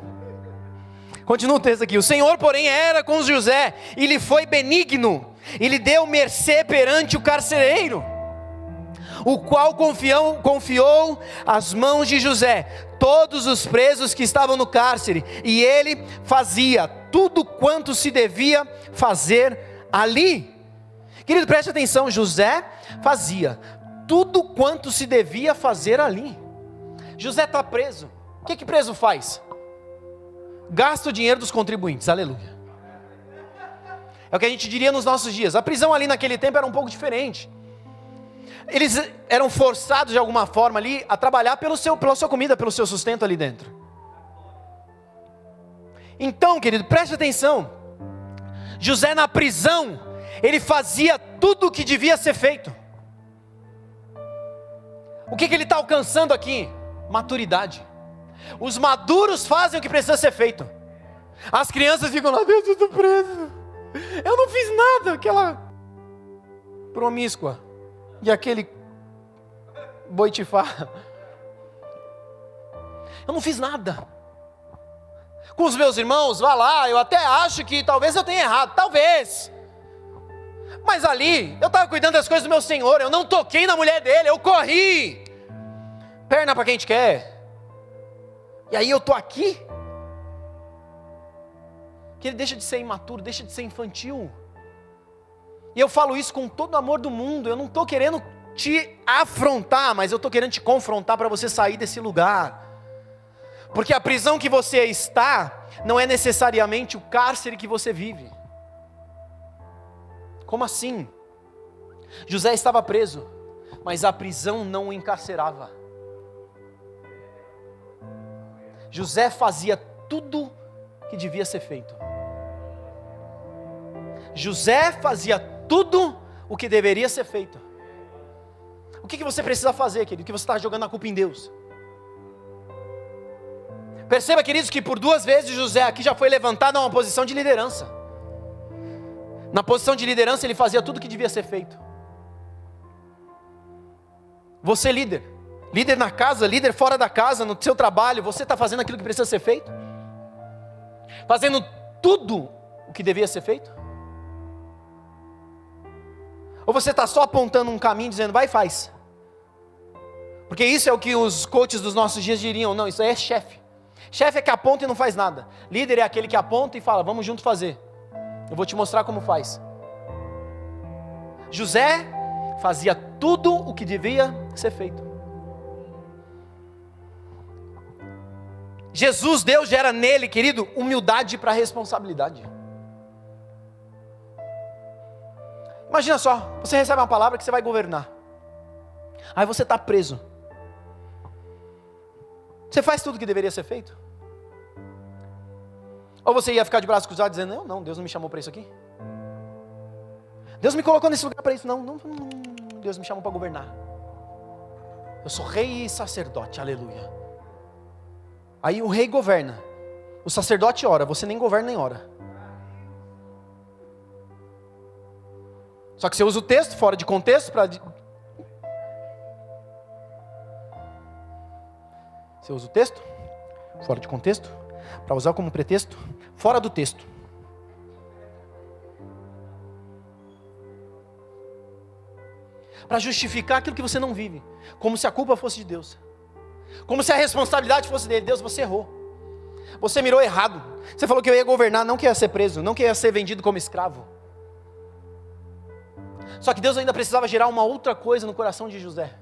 Continua o texto aqui: o Senhor, porém, era com José, e lhe foi benigno, e lhe deu mercê perante o carcereiro, o qual confiou às mãos de José todos os presos que estavam no cárcere, e ele fazia tudo quanto se devia fazer ali. Querido, preste atenção, José fazia tudo quanto se devia fazer ali. José está preso. O que preso faz? Gasta o dinheiro dos contribuintes, aleluia. É o que a gente diria nos nossos dias. A prisão ali naquele tempo era um pouco diferente. Eles eram forçados de alguma forma ali a trabalhar pela sua comida, pelo seu sustento ali dentro. Então, querido, preste atenção. José na prisão, ele fazia tudo o que devia ser feito. O que ele está alcançando aqui? Maturidade. Os maduros fazem o que precisa ser feito. As crianças ficam lá: Deus, eu estou preso, eu não fiz nada. Aquela promíscua e aquele boitifá, eu não fiz nada. Com os meus irmãos, vá lá, eu até acho que talvez eu tenha errado, talvez. Mas ali, eu estava cuidando das coisas do meu Senhor, eu não toquei na mulher dele, eu corri. Perna para quem te quer. E aí eu estou aqui. Que ele deixa de ser imaturo, deixa de ser infantil. E eu falo isso com todo o amor do mundo. Eu não estou querendo te afrontar, mas eu estou querendo te confrontar para você sair desse lugar. Porque a prisão que você está não é necessariamente o cárcere que você vive. Como assim? José estava preso, mas a prisão não o encarcerava. José fazia tudo que devia ser feito. José fazia tudo o que deveria ser feito. O que você precisa fazer, querido? Que você está jogando a culpa em Deus. Perceba, queridos, que por 2 vezes José aqui já foi levantado a uma posição de liderança. Na posição de liderança ele fazia tudo o que devia ser feito. Você líder, Líder na casa, líder fora da casa, no seu trabalho, você está fazendo aquilo que precisa ser feito? Fazendo tudo o que devia ser feito? Ou você está só apontando um caminho, dizendo, vai e faz? Porque isso é o que os coaches dos nossos dias diriam, não, isso aí é chefe. Chefe é que aponta e não faz nada. Líder é aquele que aponta e fala, vamos junto fazer. Eu vou te mostrar como faz. José fazia tudo o que devia ser feito. Jesus, Deus gera nele, querido, humildade para responsabilidade. Imagina só, você recebe uma palavra que você vai governar. Aí você está preso. Você faz tudo o que deveria ser feito? Ou você ia ficar de braços cruzados dizendo, não, Deus não me chamou para isso aqui. Deus me colocou nesse lugar para isso. Não, Deus me chamou para governar. Eu sou rei e sacerdote, aleluia. Aí o rei governa, o sacerdote ora, você nem governa nem ora. Só que você usa o texto fora de contexto para... Você usa o texto fora de contexto para usar como pretexto fora do texto. Para justificar aquilo que você não vive, como se a culpa fosse de Deus, como se a responsabilidade fosse dele. Deus, você errou, você mirou errado, você falou que eu ia governar, não que ia ser preso, não que ia ser vendido como escravo. Só que Deus ainda precisava gerar uma outra coisa no coração de José,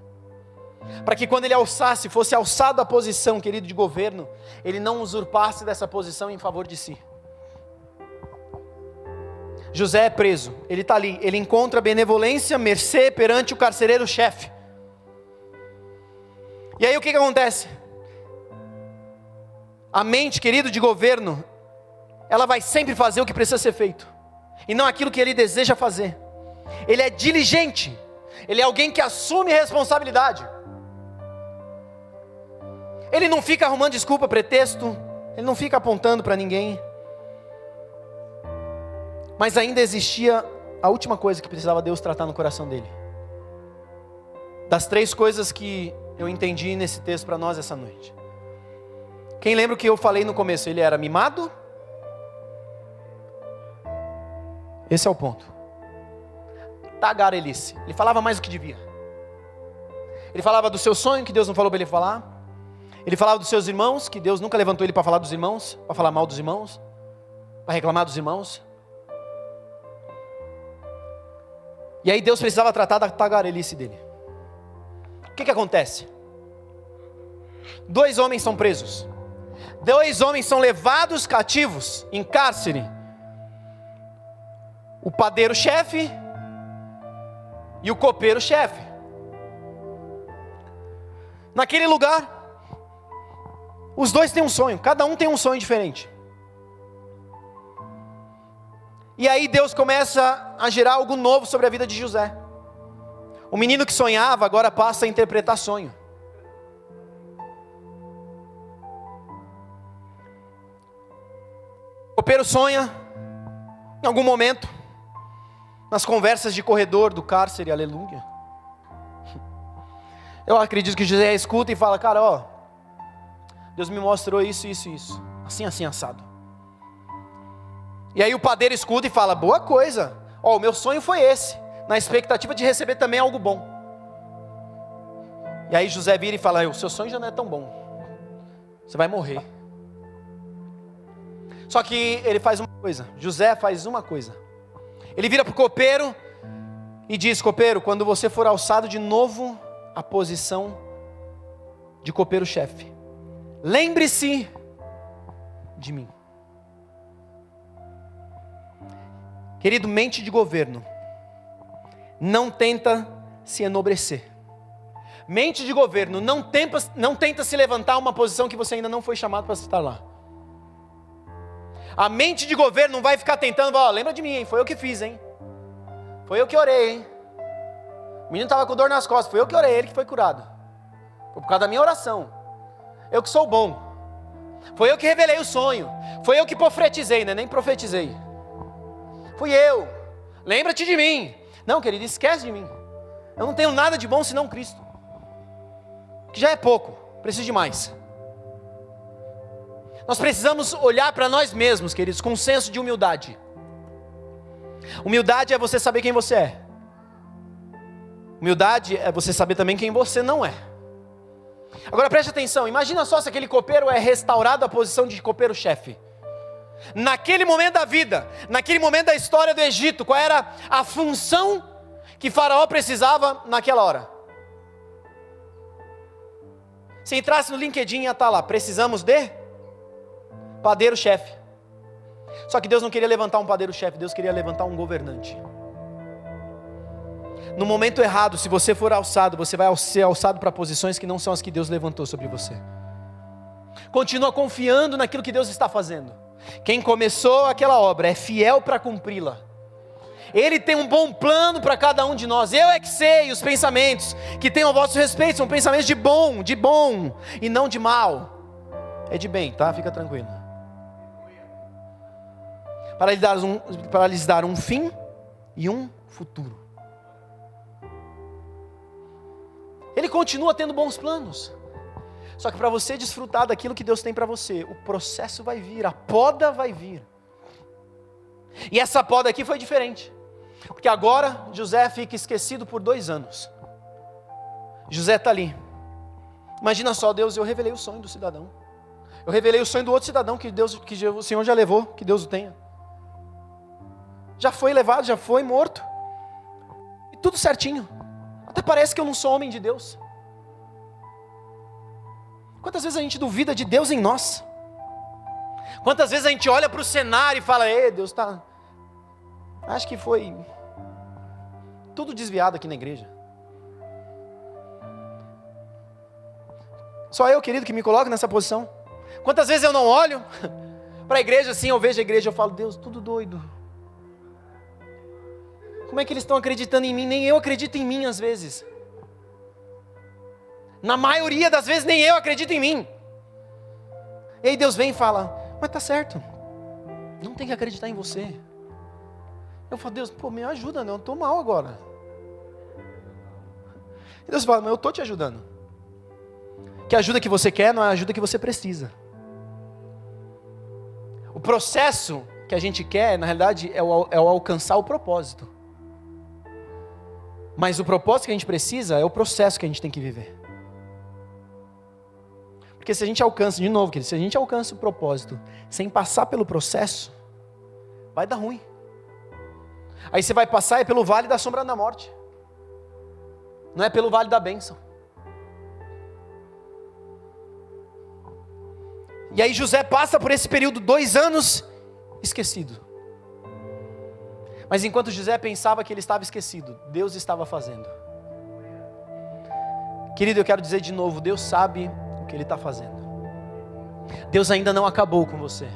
para que quando ele alçasse, fosse alçado a posição, querido, de governo, ele não usurpasse dessa posição em favor de si. José é preso, ele está ali, ele encontra benevolência, mercê perante o carcereiro-chefe. E aí o que acontece? A mente, querido, de governo, ela vai sempre fazer o que precisa ser feito, e não aquilo que ele deseja fazer. Ele é diligente, ele é alguém que assume responsabilidade. Ele não fica arrumando desculpa, pretexto, ele não fica apontando para ninguém. Mas ainda existia a última coisa que precisava Deus tratar no coração dele. Das 3 coisas que eu entendi nesse texto para nós essa noite. Quem lembra o que eu falei no começo? Ele era mimado? Esse é o ponto. Tagarelice. Ele falava mais do que devia. Ele falava do seu sonho que Deus não falou para ele falar. Ele falava dos seus irmãos, que Deus nunca levantou ele para falar dos irmãos, para falar mal dos irmãos, para reclamar dos irmãos. E aí Deus precisava tratar da tagarelice dele. O que acontece? 2 homens são presos. 2 homens são levados cativos, em cárcere. O padeiro-chefe e o copeiro-chefe. Naquele lugar, os 2 têm um sonho, cada um tem um sonho diferente. E aí Deus começa a gerar algo novo sobre a vida de José. O menino que sonhava agora passa a interpretar sonho. O copeiro sonha, em algum momento, nas conversas de corredor do cárcere, aleluia. Eu acredito que José escuta e fala, cara, ó, Deus me mostrou isso, isso, isso, assim, assim, assado. E aí o padeiro escuta e fala, boa coisa, ó, o meu sonho foi esse, na expectativa de receber também algo bom. E aí José vira e fala, o seu sonho já não é tão bom, você vai morrer. Só que ele faz uma coisa, José faz uma coisa. Ele vira para o copeiro e diz, copeiro, quando você for alçado de novo a posição de copeiro-chefe, lembre-se de mim. Querido, mente de governo não tenta se enobrecer. Mente de governo não tenta se levantar a uma posição que você ainda não foi chamado para estar lá. A mente de governo não vai ficar tentando, lembra de mim, hein? Foi eu que fiz, hein? Foi eu que orei, hein? O menino estava com dor nas costas, foi eu que orei, ele que foi curado. Foi por causa da minha oração. Eu que sou bom. Foi eu que revelei o sonho. Foi eu que profetizei, né? Nem profetizei. Fui eu. Lembra-te de mim. Não, querido, esquece de mim. Eu não tenho nada de bom senão Cristo. que já é pouco, preciso de mais. Nós precisamos olhar para nós mesmos, queridos, com um senso de humildade. Humildade é você saber quem você é. Humildade é você saber também quem você não é. Agora preste atenção, imagina só se aquele copeiro é restaurado à posição de copeiro-chefe. Naquele momento da vida, naquele momento da história do Egito, qual era a função que Faraó precisava naquela hora? Se entrasse no LinkedIn ia estar lá, precisamos de padeiro-chefe. Só que Deus não queria levantar um padeiro-chefe, Deus queria levantar um governante. No momento errado, se você for alçado, você vai ser alçado para posições que não são as que Deus levantou sobre você. Continua confiando naquilo que Deus está fazendo. Quem começou aquela obra é fiel para cumpri-la. Ele tem um bom plano para cada um de nós. Eu é que sei os pensamentos que tenho a vosso respeito, são pensamentos de bom e não de mal. É de bem, tá? Fica tranquilo. Para lhes dar um fim e um futuro. Ele continua tendo bons planos. Só que para você desfrutar daquilo que Deus tem para você, o processo vai vir, a poda vai vir. E essa poda aqui foi diferente. Porque agora José fica esquecido por 2 anos. José está ali. Imagina só, Deus, eu revelei o sonho do cidadão. Eu revelei o sonho do outro cidadão que o Senhor já levou, que Deus o tenha. Já foi levado, já foi morto. E tudo certinho. Até parece que eu não sou homem de Deus. Quantas vezes a gente duvida de Deus em nós? Quantas vezes a gente olha para o cenário e fala, Deus está... Acho que foi tudo desviado aqui na igreja. Só eu, querido, que me coloco nessa posição. Quantas vezes eu não olho para a igreja assim, eu vejo a igreja e eu falo, Deus, tudo doido. Como é que eles estão acreditando em mim? Nem eu acredito em mim às vezes. Na maioria das vezes nem eu acredito em mim. E aí Deus vem e fala, mas tá certo, não tem que acreditar em você. Eu falo, Deus, me ajuda, eu estou mal agora. E Deus fala, mas eu estou te ajudando. Que a ajuda que você quer não é a ajuda que você precisa. O processo que a gente quer, na realidade, é o alcançar o propósito. Mas o propósito que a gente precisa é o processo que a gente tem que viver. Porque se a gente alcança, de novo, querido, se a gente alcança o propósito sem passar pelo processo, vai dar ruim. Aí você vai passar pelo vale da sombra da morte. Não é pelo vale da bênção. E aí José passa por esse período 2 anos esquecido. Mas enquanto José pensava que ele estava esquecido, Deus estava fazendo. Querido, eu quero dizer de novo, Deus sabe o que Ele está fazendo. Deus ainda não acabou com você.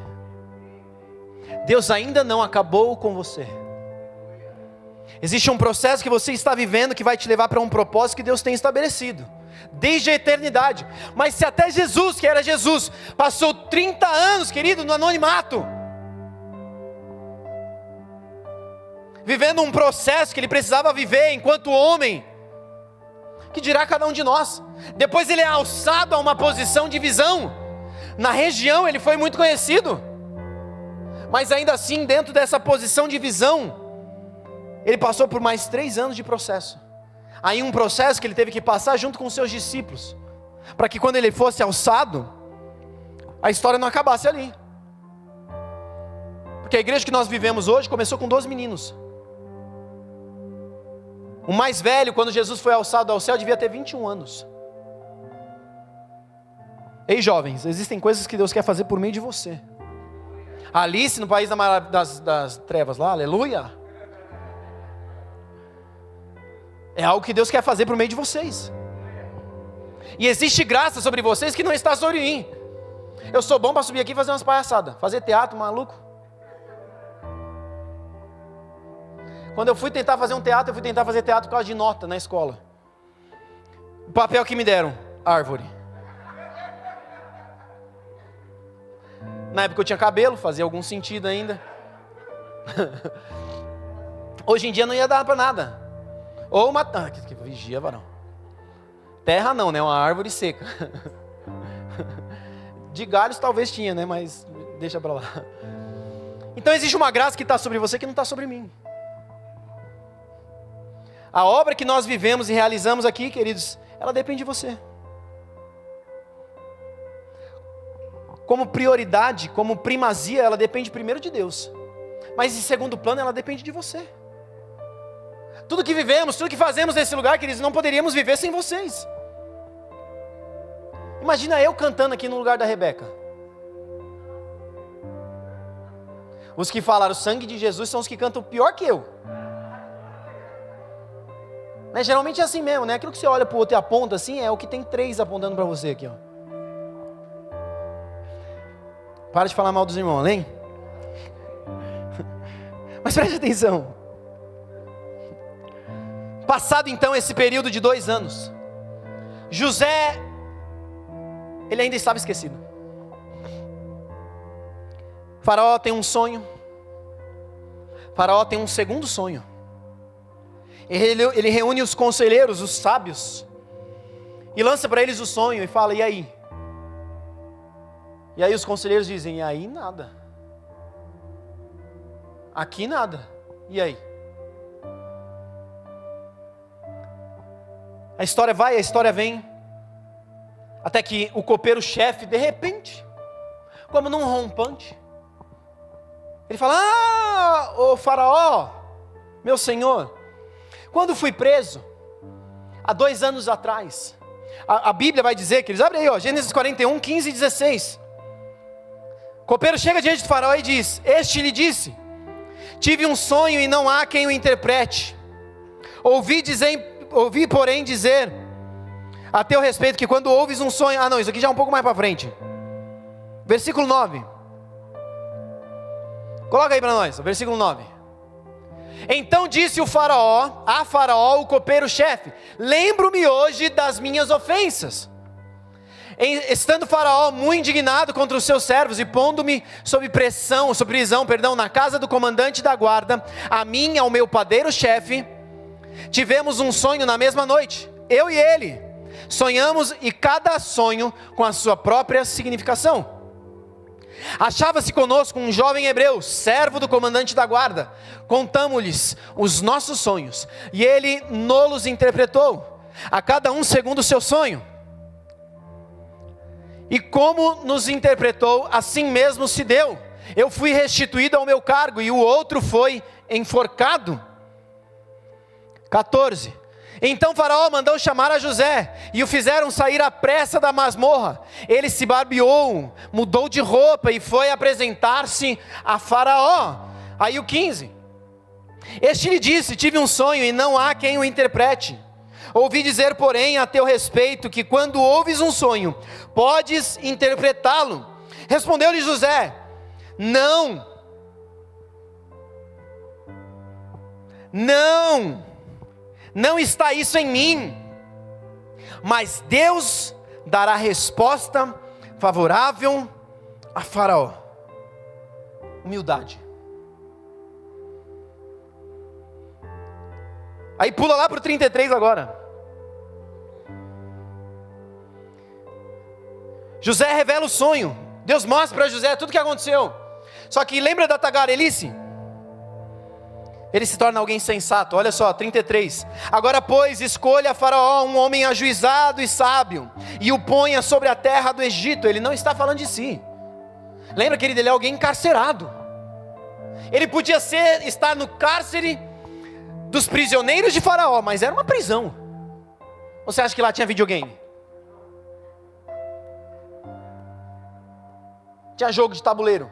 Deus ainda não acabou com você. Existe um processo que você está vivendo que vai te levar para um propósito que Deus tem estabelecido desde a eternidade. Mas se até Jesus, que era Jesus, passou 30 anos, querido, no anonimato, vivendo um processo que ele precisava viver enquanto homem, que dirá cada um de nós? Depois ele é alçado a uma posição de visão. Na região ele foi muito conhecido, mas ainda assim dentro dessa posição de visão, ele passou por mais 3 anos de processo. Aí um processo que ele teve que passar junto com os seus discípulos, para que quando ele fosse alçado, a história não acabasse ali. Porque a igreja que nós vivemos hoje começou com 12 meninos. O mais velho, quando Jesus foi alçado ao céu, devia ter 21 anos. Ei, jovens, existem coisas que Deus quer fazer por meio de você. Alice, no país das trevas lá, aleluia. É algo que Deus quer fazer por meio de vocês. E existe graça sobre vocês que não está sobre mim. Eu sou bom para subir aqui e fazer umas palhaçadas, fazer teatro, maluco. Quando eu fui tentar fazer um teatro, eu fui tentar fazer teatro por causa de nota na escola. O papel que me deram, árvore. Na época eu tinha cabelo, fazia algum sentido ainda. Hoje em dia não ia dar para nada. Ou uma... que vigia, varão. Terra não, né? Uma árvore seca. De galhos talvez tinha, né? Mas deixa para lá. Então existe uma graça que está sobre você que não está sobre mim. A obra que nós vivemos e realizamos aqui, queridos, ela depende de você. Como prioridade, como primazia, ela depende primeiro de Deus. Mas em segundo plano, ela depende de você. Tudo que vivemos, tudo que fazemos nesse lugar, queridos, não poderíamos viver sem vocês. Imagina eu cantando aqui no lugar da Rebeca. Os que falaram o sangue de Jesus são os que cantam pior que eu. Né? Geralmente é assim mesmo, né? Aquilo que você olha para o outro e aponta assim, é o que tem 3 apontando para você aqui, ó. Para de falar mal dos irmãos, hein? Mas preste atenção. Passado então esse período de 2 anos, José, ele ainda estava esquecido. Faraó tem um sonho. Faraó tem um segundo sonho. Ele reúne os conselheiros, os sábios, e lança para eles o sonho e fala, e aí? E aí os conselheiros dizem, e aí nada. Aqui nada. E aí? A história vai, a história vem. Até que o copeiro-chefe, de repente, como num rompante, ele fala, ô faraó, meu senhor, quando fui preso, há 2 anos atrás, a Bíblia vai dizer, que eles abrem aí, ó, Gênesis 41, 15 e 16. O copeiro chega diante do faraó e diz, este lhe disse, tive um sonho e não há quem o interprete. Ouvi porém dizer a teu respeito que quando ouves um sonho... não, isso aqui já é um pouco mais para frente. Versículo 9. Coloca aí para nós, versículo 9. Então disse a Faraó, o copeiro-chefe, lembro-me hoje das minhas ofensas. Estando Faraó muito indignado contra os seus servos e pondo-me sob prisão, na casa do comandante da guarda, a mim e ao meu padeiro-chefe, tivemos um sonho na mesma noite, eu e ele, sonhamos e cada sonho com a sua própria significação. Achava-se conosco um jovem hebreu, servo do comandante da guarda, contamos-lhes os nossos sonhos, e ele nos interpretou, a cada um segundo o seu sonho. E como nos interpretou, assim mesmo se deu. Eu fui restituído ao meu cargo, e o outro foi enforcado. 14. Então Faraó mandou chamar a José, e o fizeram sair à pressa da masmorra. Ele se barbeou, mudou de roupa, e foi apresentar-se a Faraó. Aí o 15. Este lhe disse, tive um sonho, e não há quem o interprete. Ouvi dizer, porém, a teu respeito, que quando ouves um sonho, podes interpretá-lo. Respondeu-lhe José, não está isso em mim, mas Deus dará resposta favorável a Faraó. Humildade. Aí pula lá para o 33 agora. José revela o sonho. Deus mostra para José tudo o que aconteceu. Só que lembra da tagarelice? Ele se torna alguém sensato. Olha só, 33. Agora pois, escolha a Faraó um homem ajuizado e sábio, e o ponha sobre a terra do Egito. Ele não está falando de si. Lembra, querido, ele é alguém encarcerado. Ele podia estar no cárcere dos prisioneiros de Faraó, mas era uma prisão. Você acha que lá tinha videogame? Tinha jogo de tabuleiro?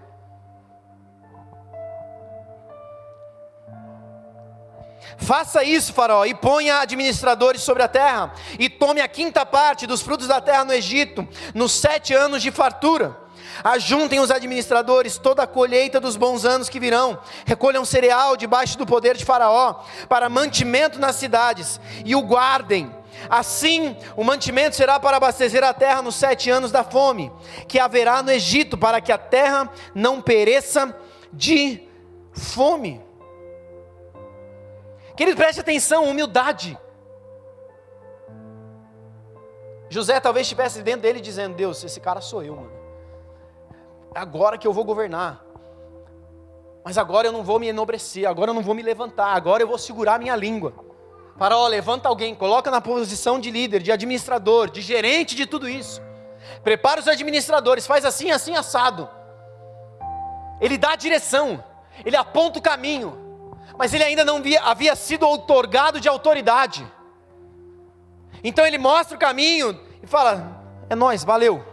Faça isso, Faraó, e ponha administradores sobre a terra, e tome a 5ª parte dos frutos da terra no Egito, nos 7 anos de fartura. Ajuntem os administradores toda a colheita dos bons anos que virão, recolham cereal debaixo do poder de Faraó, para mantimento nas cidades, e o guardem. Assim o mantimento será para abastecer a terra nos 7 anos da fome, que haverá no Egito, para que a terra não pereça de fome. Querido, preste atenção, humildade. José talvez estivesse dentro dele dizendo: Deus, esse cara sou eu, mano. É agora que eu vou governar. Mas agora eu não vou me enobrecer, agora eu não vou me levantar, agora eu vou segurar minha língua. Faraó, levanta alguém, coloca na posição de líder, de administrador, de gerente de tudo isso. Prepara os administradores, faz assim, assim, assado. Ele dá a direção, ele aponta o caminho, mas ele ainda não havia sido outorgado de autoridade. Então ele mostra o caminho e fala: é nóis, valeu.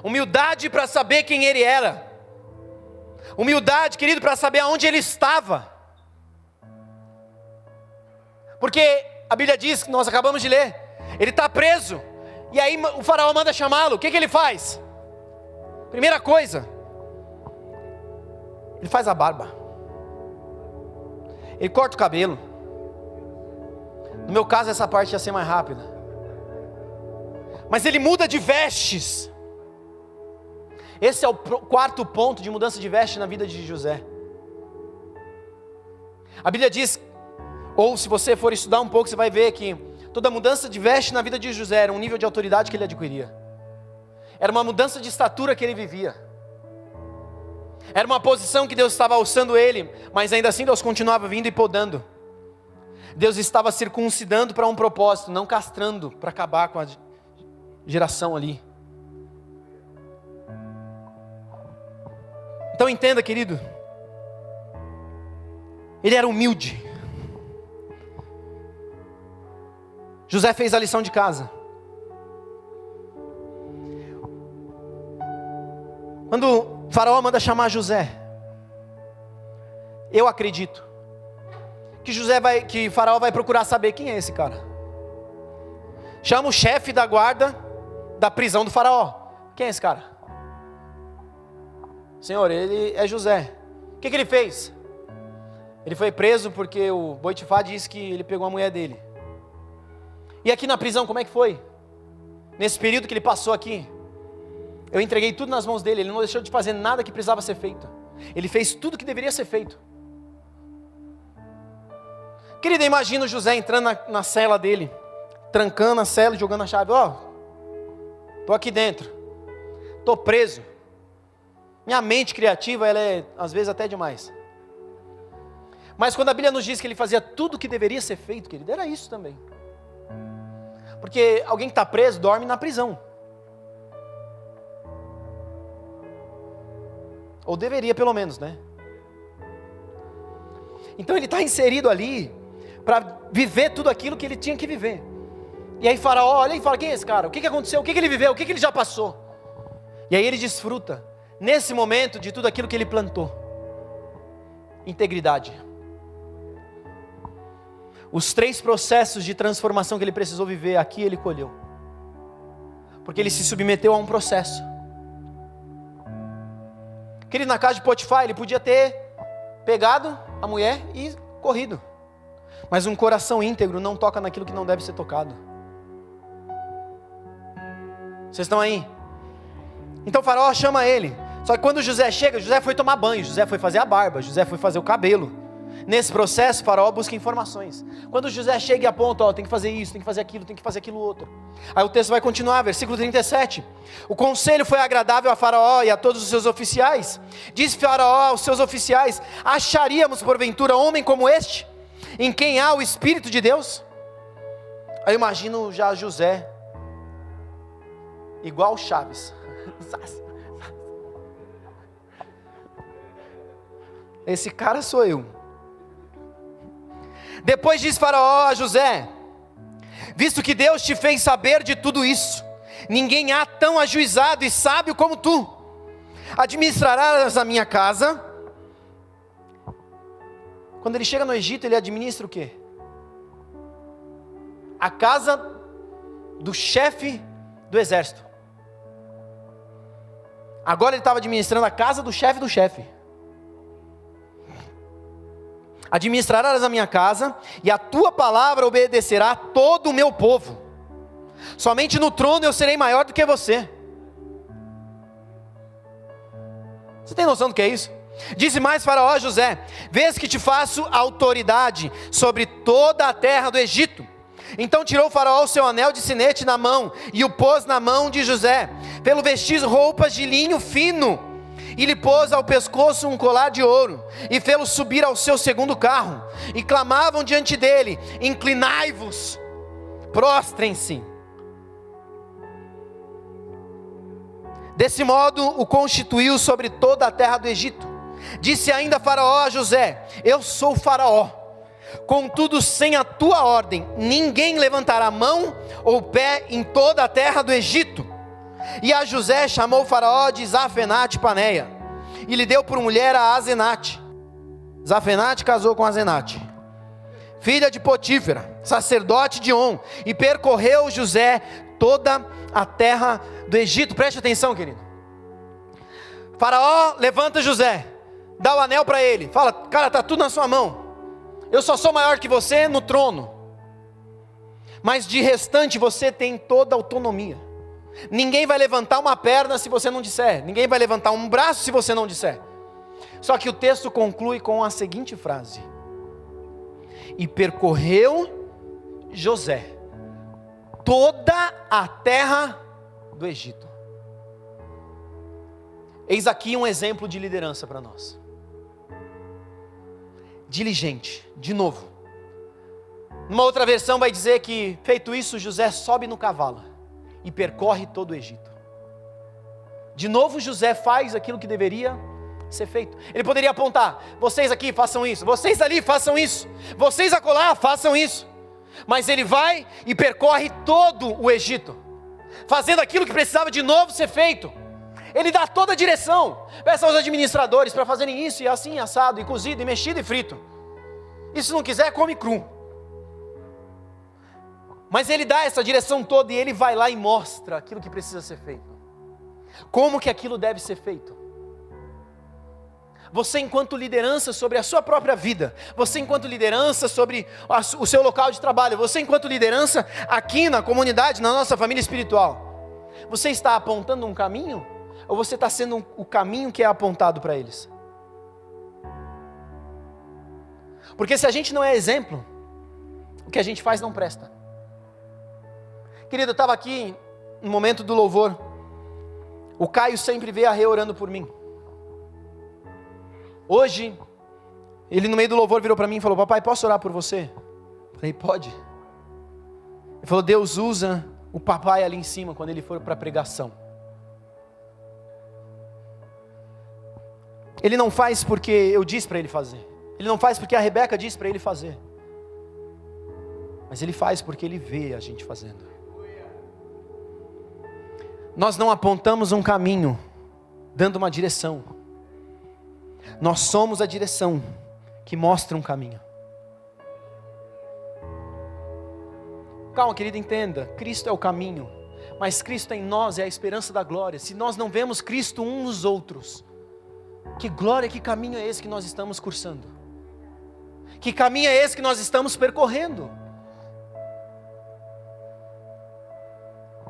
Humildade para saber quem ele era. Humildade, querido, para saber aonde ele estava. Porque a Bíblia diz, que nós acabamos de ler, ele está preso, e aí o faraó manda chamá-lo. O que ele faz? Primeira coisa, ele faz a barba, ele corta o cabelo. No meu caso essa parte ia ser mais rápida, mas ele muda de vestes. Esse é o quarto ponto de mudança de veste na vida de José. A Bíblia diz, ou se você for estudar um pouco, você vai ver que toda mudança de veste na vida de José era um nível de autoridade que ele adquiria. Era uma mudança de estatura que ele vivia. Era uma posição que Deus estava alçando ele, mas ainda assim Deus continuava vindo e podando. Deus estava circuncidando para um propósito, não castrando para acabar com a geração ali. Então entenda, querido, ele era humilde. José fez a lição de casa. Quando o faraó manda chamar José, eu acredito que faraó vai procurar saber quem é esse cara. Chama o chefe da guarda da prisão do faraó. Quem é esse cara? Senhor, ele é José. O que ele fez? Ele foi preso porque o Potifar disse que ele pegou a mulher dele. E aqui na prisão, como é que foi? Nesse período que ele passou aqui, eu entreguei tudo nas mãos dele. Ele não deixou de fazer nada que precisava ser feito. Ele fez tudo que deveria ser feito. Querido, imagina o José entrando na cela dele, trancando a cela e jogando a chave. Estou aqui dentro, estou preso. Minha mente criativa, ela é às vezes até demais. Mas quando a Bíblia nos diz que ele fazia tudo o que deveria ser feito, querido, era isso também. Porque alguém que está preso, dorme na prisão. Ou deveria pelo menos, né? Então ele está inserido ali, para viver tudo aquilo que ele tinha que viver. E aí faraó olha e fala: quem é esse cara? O que aconteceu? O que ele viveu? O que ele já passou? E aí ele desfruta, nesse momento, de tudo aquilo que ele plantou. Integridade. Os 3 processos de transformação que ele precisou viver, aqui ele colheu. Porque ele se submeteu a um processo. Querido, na casa de Potifar, ele podia ter pegado a mulher e corrido. Mas um coração íntegro não toca naquilo que não deve ser tocado. Vocês estão aí? Então o faraó chama ele. Só que quando José chega, José foi tomar banho, José foi fazer a barba, José foi fazer o cabelo. Nesse processo, o faraó busca informações. Quando José chega e aponta, tem que fazer isso, tem que fazer aquilo, tem que fazer aquilo outro. Aí o texto vai continuar, versículo 37. O conselho foi agradável a faraó e a todos os seus oficiais. Disse faraó aos seus oficiais: acharíamos porventura homem como este, em quem há o Espírito de Deus? Aí eu imagino já José, igual Chaves. Esse cara sou eu. Depois diz faraó a José: visto que Deus te fez saber de tudo isso, ninguém há tão ajuizado e sábio como tu. Administrarás a minha casa. Quando ele chega no Egito, ele administra o quê? A casa do chefe do exército. Agora ele estava administrando a casa do chefe do chefe. Administrarás a minha casa, e a tua palavra obedecerá a todo o meu povo. Somente no trono eu serei maior do que você. Você tem noção do que é isso? Disse mais Faraó a José: vês que te faço autoridade sobre toda a terra do Egito. Então tirou Faraó o seu anel de sinete na mão e o pôs na mão de José. Pelo vestir roupas de linho fino, e lhe pôs ao pescoço um colar de ouro, e fê-lo subir ao seu segundo carro. E clamavam diante dele: inclinai-vos, prostrem-se. Desse modo o constituiu sobre toda a terra do Egito. Disse ainda Faraó a José: eu sou Faraó, contudo sem a tua ordem ninguém levantará mão ou pé em toda a terra do Egito. E a José chamou Faraó de Zafenate-Paneia, e lhe deu por mulher a Azenate. Zafenate casou com Azenate, filha de Potífera, sacerdote de On, e percorreu José toda a terra do Egito. Preste atenção, querido. Faraó levanta José, dá o anel para ele, fala: cara, está tudo na sua mão, eu só sou maior que você no trono, mas de restante você tem toda a autonomia. Ninguém vai levantar uma perna se você não disser, ninguém vai levantar um braço se você não disser. Só que o texto conclui com a seguinte frase: e percorreu José toda a terra do Egito. Eis aqui um exemplo de liderança para nós. Diligente, de novo. Numa outra versão vai dizer que, feito isso, José sobe no cavalo e percorre todo o Egito. De novo José faz aquilo que deveria ser feito. Ele poderia apontar: vocês aqui façam isso, vocês ali façam isso, vocês acolá façam isso. Mas ele vai e percorre todo o Egito, fazendo aquilo que precisava de novo ser feito. Ele dá toda a direção. Peça aos administradores para fazerem isso e assim, assado, e cozido, e mexido e frito. E se não quiser, come cru. Mas ele dá essa direção toda e ele vai lá e mostra aquilo que precisa ser feito. Como que aquilo deve ser feito. Você enquanto liderança sobre a sua própria vida, você enquanto liderança sobre o seu local de trabalho, você enquanto liderança aqui na comunidade, na nossa família espiritual, você está apontando um caminho? Ou você está sendo o caminho que é apontado para eles? Porque se a gente não é exemplo, o que a gente faz não presta. Querido, eu estava aqui no momento do louvor, o Caio sempre vê a Rê orando por mim. Hoje, ele no meio do louvor virou para mim e falou: papai, posso orar por você? Eu falei: pode. Ele falou: Deus usa o papai ali em cima quando ele for para a pregação. Ele não faz porque eu disse para ele fazer. Ele não faz porque a Rebeca disse para ele fazer. Mas ele faz porque ele vê a gente fazendo. Nós não apontamos um caminho, dando uma direção. Nós somos a direção que mostra um caminho. Calma, querido, entenda. Cristo é o caminho, mas Cristo em nós é a esperança da glória. Se nós não vemos Cristo uns nos outros, que glória, que caminho é esse que nós estamos cursando? Que caminho é esse que nós estamos percorrendo?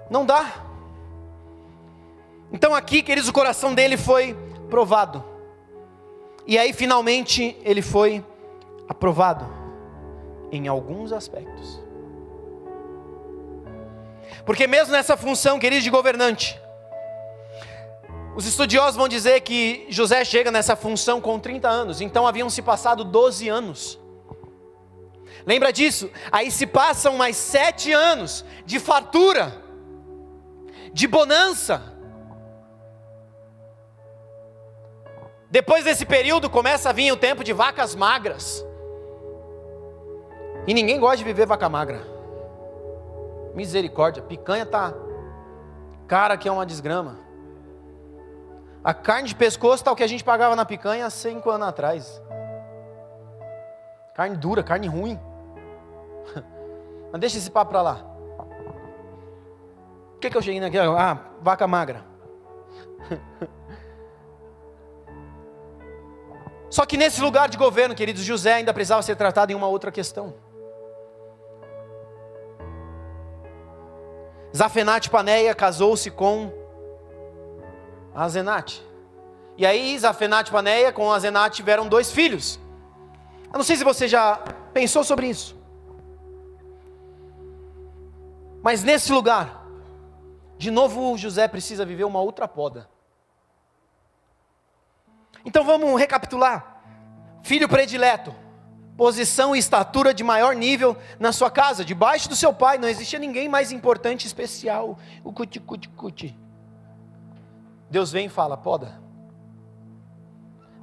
Não dá. Então aqui, queridos, o coração dele foi provado. E aí finalmente ele foi aprovado em alguns aspectos. Porque mesmo nessa função, queridos, de governante, os estudiosos vão dizer que José chega nessa função com 30 anos. Então haviam se passado 12 anos. Lembra disso? Aí se passam mais 7 anos de fartura, de bonança. Depois desse período começa a vir o tempo de vacas magras. E ninguém gosta de viver vaca magra. Misericórdia, picanha tá cara que é uma desgrama. A carne de pescoço está o que a gente pagava na picanha há 5 anos atrás. Carne dura, carne ruim. Mas deixa esse papo para lá. O que eu cheguei aqui? Ah, vaca magra. Só que nesse lugar de governo, queridos, José ainda precisava ser tratado em uma outra questão. Zafenate-Paneia casou-se com Azenate. E aí Zafenate e Paneia com Azenate tiveram 2 filhos. Eu não sei se você já pensou sobre isso. Mas nesse lugar, de novo José precisa viver uma outra poda. Então vamos recapitular. Filho predileto, posição e estatura de maior nível na sua casa, debaixo do seu pai, não existia ninguém mais importante e especial. O cuti. Deus vem e fala, poda.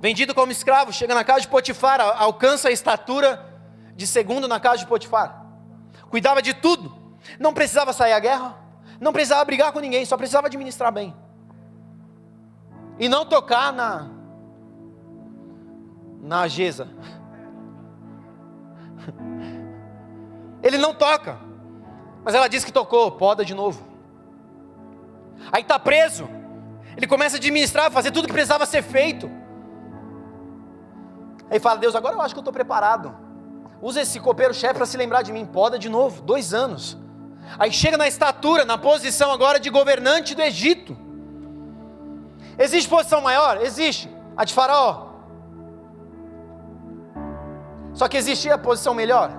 Vendido como escravo, chega na casa de Potifar, alcança a estatura de segundo na casa de Potifar. Cuidava de tudo, não precisava sair à guerra, não precisava brigar com ninguém, só precisava administrar bem. E não tocar na Gesa. Ele não toca, mas ela diz que tocou, poda de novo. Aí está preso, ele começa a administrar, fazer tudo que precisava ser feito. Aí fala, Deus, agora eu acho que eu estou preparado. Usa esse copeiro-chefe para se lembrar de mim, poda de novo, 2 anos. Aí chega na estatura, na posição agora de governante do Egito. Existe posição maior? Existe, a de Faraó. Só que existia a posição melhor?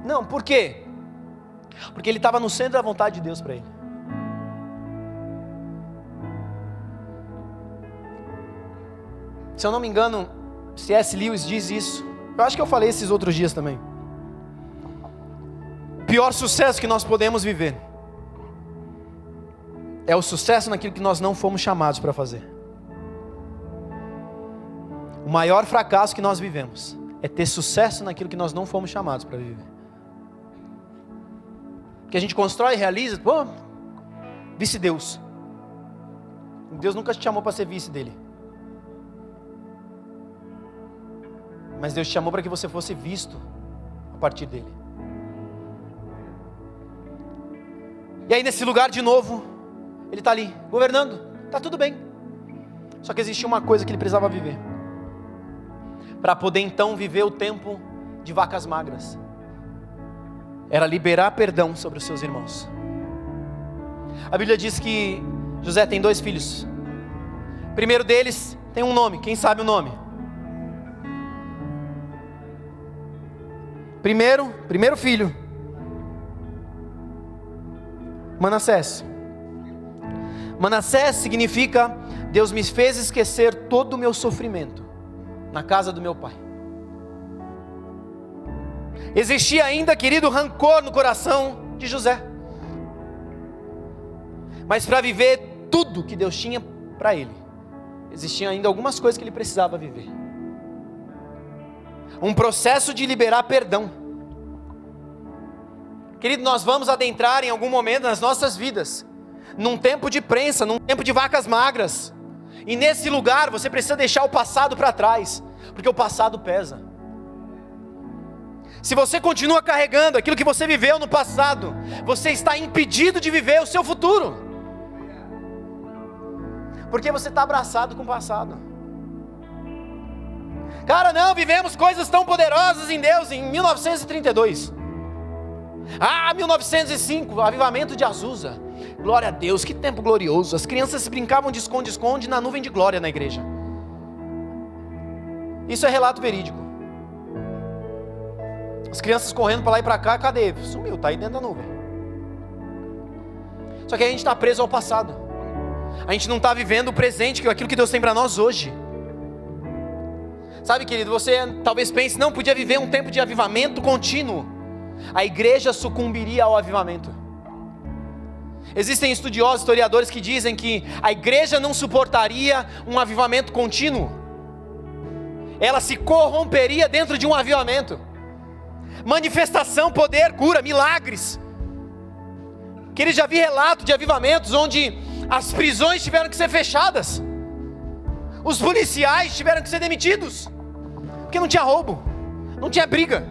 Não, por quê? Porque ele estava no centro da vontade de Deus para ele. Se eu não me engano, C.S. Lewis diz isso. Eu acho que eu falei esses outros dias também. O pior sucesso que nós podemos viver é o sucesso naquilo que nós não fomos chamados para fazer. O maior fracasso que nós vivemos é ter sucesso naquilo que nós não fomos chamados para viver. Que a gente constrói e realiza, vice-deus. Deus nunca te chamou para ser vice dele. Mas Deus te chamou para que você fosse visto a partir dele. E aí nesse lugar de novo, ele está ali, governando, está tudo bem. Só que existia uma coisa que ele precisava viver, para poder então viver o tempo de vacas magras. Era liberar perdão sobre os seus irmãos. A Bíblia diz que José tem 2 filhos. O primeiro deles tem um nome, quem sabe o nome? Primeiro filho, Manassés. Manassés significa, Deus me fez esquecer todo o meu sofrimento na casa do meu pai. Existia ainda, querido, rancor no coração de José. Mas para viver tudo que Deus tinha para ele, existiam ainda algumas coisas que ele precisava viver. Um processo de liberar perdão. Querido, nós vamos adentrar em algum momento nas nossas vidas, num tempo de prensa, num tempo de vacas magras. E nesse lugar você precisa deixar o passado para trás, porque o passado pesa. Se você continua carregando aquilo que você viveu no passado, você está impedido de viver o seu futuro, porque você está abraçado com o passado. Cara, não, vivemos coisas tão poderosas em Deus em 1932. 1905, avivamento de Azusa. Glória a Deus, que tempo glorioso. As crianças brincavam de esconde-esconde na nuvem de glória na igreja. Isso é relato verídico. As crianças correndo para lá e para cá, cadê? Sumiu, está aí dentro da nuvem. Só que a gente está preso ao passado. A gente não está vivendo o presente, aquilo que Deus tem para nós hoje. Sabe, querido, você talvez pense, não, podia viver um tempo de avivamento contínuo. A igreja sucumbiria ao avivamento. Existem estudiosos, historiadores que dizem que a igreja não suportaria um avivamento contínuo. Ela se corromperia dentro de um avivamento. Manifestação, poder, cura, milagres. Que ele já vi relato de avivamentos onde as prisões tiveram que ser fechadas, os policiais tiveram que ser demitidos, porque não tinha roubo, não tinha briga,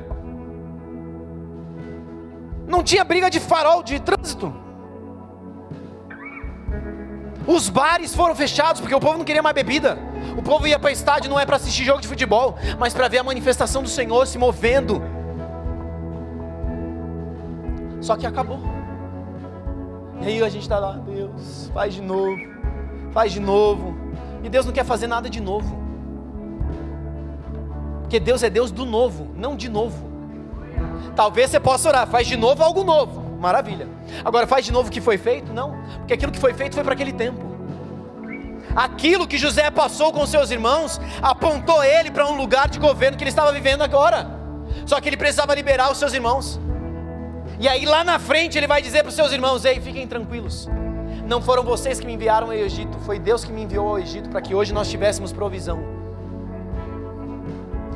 não tinha briga de farol, de trânsito. Os bares foram fechados porque o povo não queria mais bebida. O povo ia para estádio não é para assistir jogo de futebol, mas para ver a manifestação do Senhor se movendo. Só que acabou. E aí a gente está lá, Deus, faz de novo, faz de novo. E Deus não quer fazer nada de novo. Porque Deus é Deus do novo, não de novo. Talvez você possa orar, faz de novo algo novo, maravilha. Agora faz de novo o que foi feito? Não, porque aquilo que foi feito foi para aquele tempo. Aquilo que José passou com seus irmãos, apontou ele para um lugar de governo que ele estava vivendo agora. Só que ele precisava liberar os seus irmãos. E aí lá na frente ele vai dizer para os seus irmãos: ei, fiquem tranquilos. Não foram vocês que me enviaram ao Egito, foi Deus que me enviou ao Egito para que hoje nós tivéssemos provisão.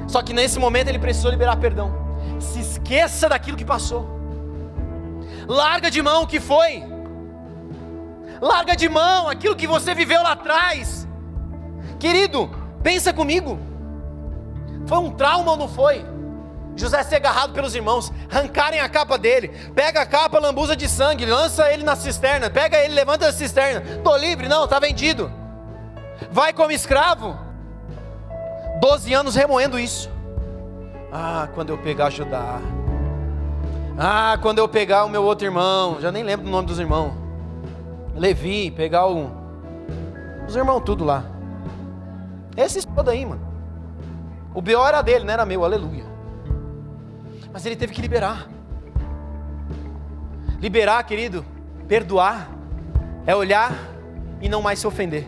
Só que nesse momento ele precisou liberar perdão. Se esqueça daquilo que passou. Larga de mão o que foi. Larga de mão aquilo que você viveu lá atrás. Querido, pensa comigo. Foi um trauma ou não foi? José ser agarrado pelos irmãos, arrancarem a capa dele, pega a capa, lambuza de sangue, lança ele na cisterna, pega ele, levanta a cisterna, estou livre, não, está vendido. Vai como escravo, 12 anos remoendo isso. Quando eu pegar Judá, quando eu pegar o meu outro irmão, já nem lembro do nome dos irmãos, Levi, pegar os irmãos tudo lá, esses todos aí, mano, o B.O. era dele, não era meu, aleluia. Mas ele teve que liberar. Liberar, querido, perdoar, é olhar e não mais se ofender.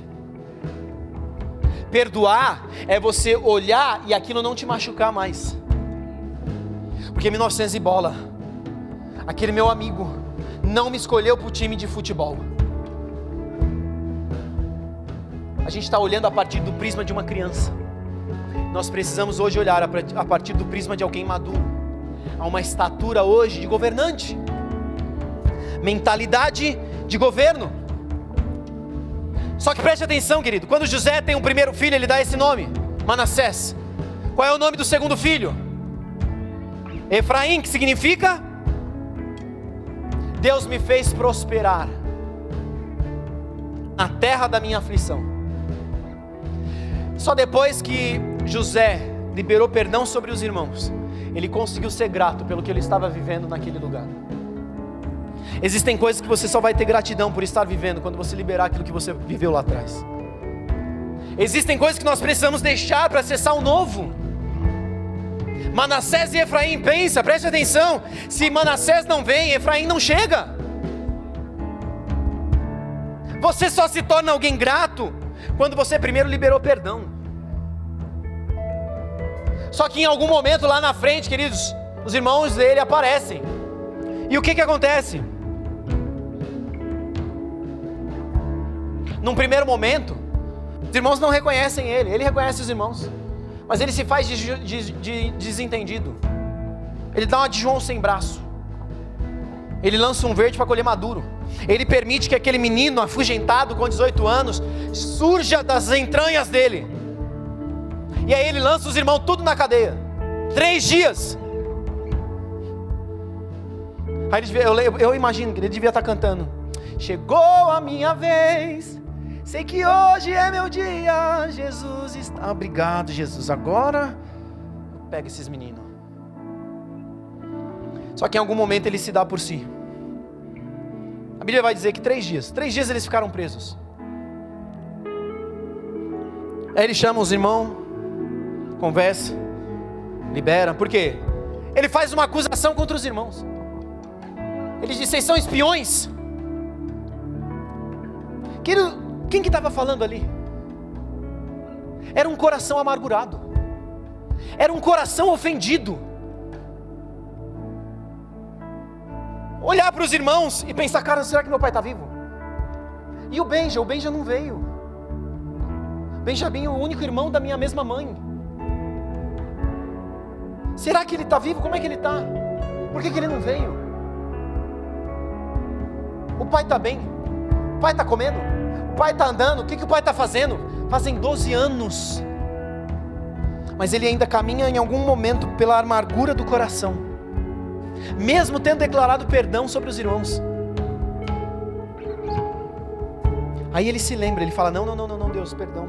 Perdoar é você olhar e aquilo não te machucar mais. Porque 1900 e bola, aquele meu amigo não me escolheu para o time de futebol. A gente está olhando a partir do prisma de uma criança. Nós precisamos hoje olhar a partir do prisma de alguém maduro. Há uma estatura hoje de governante, mentalidade de governo. Só que preste atenção, querido, quando José tem um primeiro filho, ele dá esse nome, Manassés. Qual é o nome do segundo filho? Efraim, que significa: Deus me fez prosperar na terra da minha aflição. Só depois que José liberou perdão sobre os irmãos, ele conseguiu ser grato pelo que ele estava vivendo naquele lugar. Existem coisas que você só vai ter gratidão por estar vivendo quando você liberar aquilo que você viveu lá atrás. Existem coisas que nós precisamos deixar para acessar o novo. Manassés e Efraim, preste atenção. Se Manassés não vem, Efraim não chega. Você só se torna alguém grato quando você primeiro liberou perdão. Só que em algum momento lá na frente, queridos, os irmãos dele aparecem. E o que acontece? Num primeiro momento, os irmãos não reconhecem ele. Ele reconhece os irmãos, mas ele se faz de desentendido. Ele dá uma de João sem braço. Ele lança um verde para colher maduro. Ele permite que aquele menino afugentado com 18 anos surja das entranhas dele. E aí ele lança os irmãos tudo na cadeia. 3 dias. Aí eu imagino que ele devia estar cantando: chegou a minha vez, sei que hoje é meu dia, Jesus está... Obrigado, Jesus, agora pega esses meninos. Só que em algum momento ele se dá por si. A Bíblia vai dizer que 3 dias eles ficaram presos. Aí ele chama os irmãos, conversa, libera. Por quê? Ele faz uma acusação contra os irmãos. Ele diz: vocês são espiões. Quem que estava falando ali? Era um coração amargurado. Era um coração ofendido. Olhar para os irmãos e pensar: cara, será que meu pai está vivo? E o Benja não veio. Benjamim, o único irmão da minha mesma mãe. Será que ele está vivo? Como é que ele está? Por que ele não veio? O pai está bem? O pai está comendo? O pai está andando? O que o pai está fazendo? Fazem 12 anos. Mas ele ainda caminha em algum momento pela amargura do coração, mesmo tendo declarado perdão sobre os irmãos. Aí ele se lembra, ele fala: não, Deus, perdão.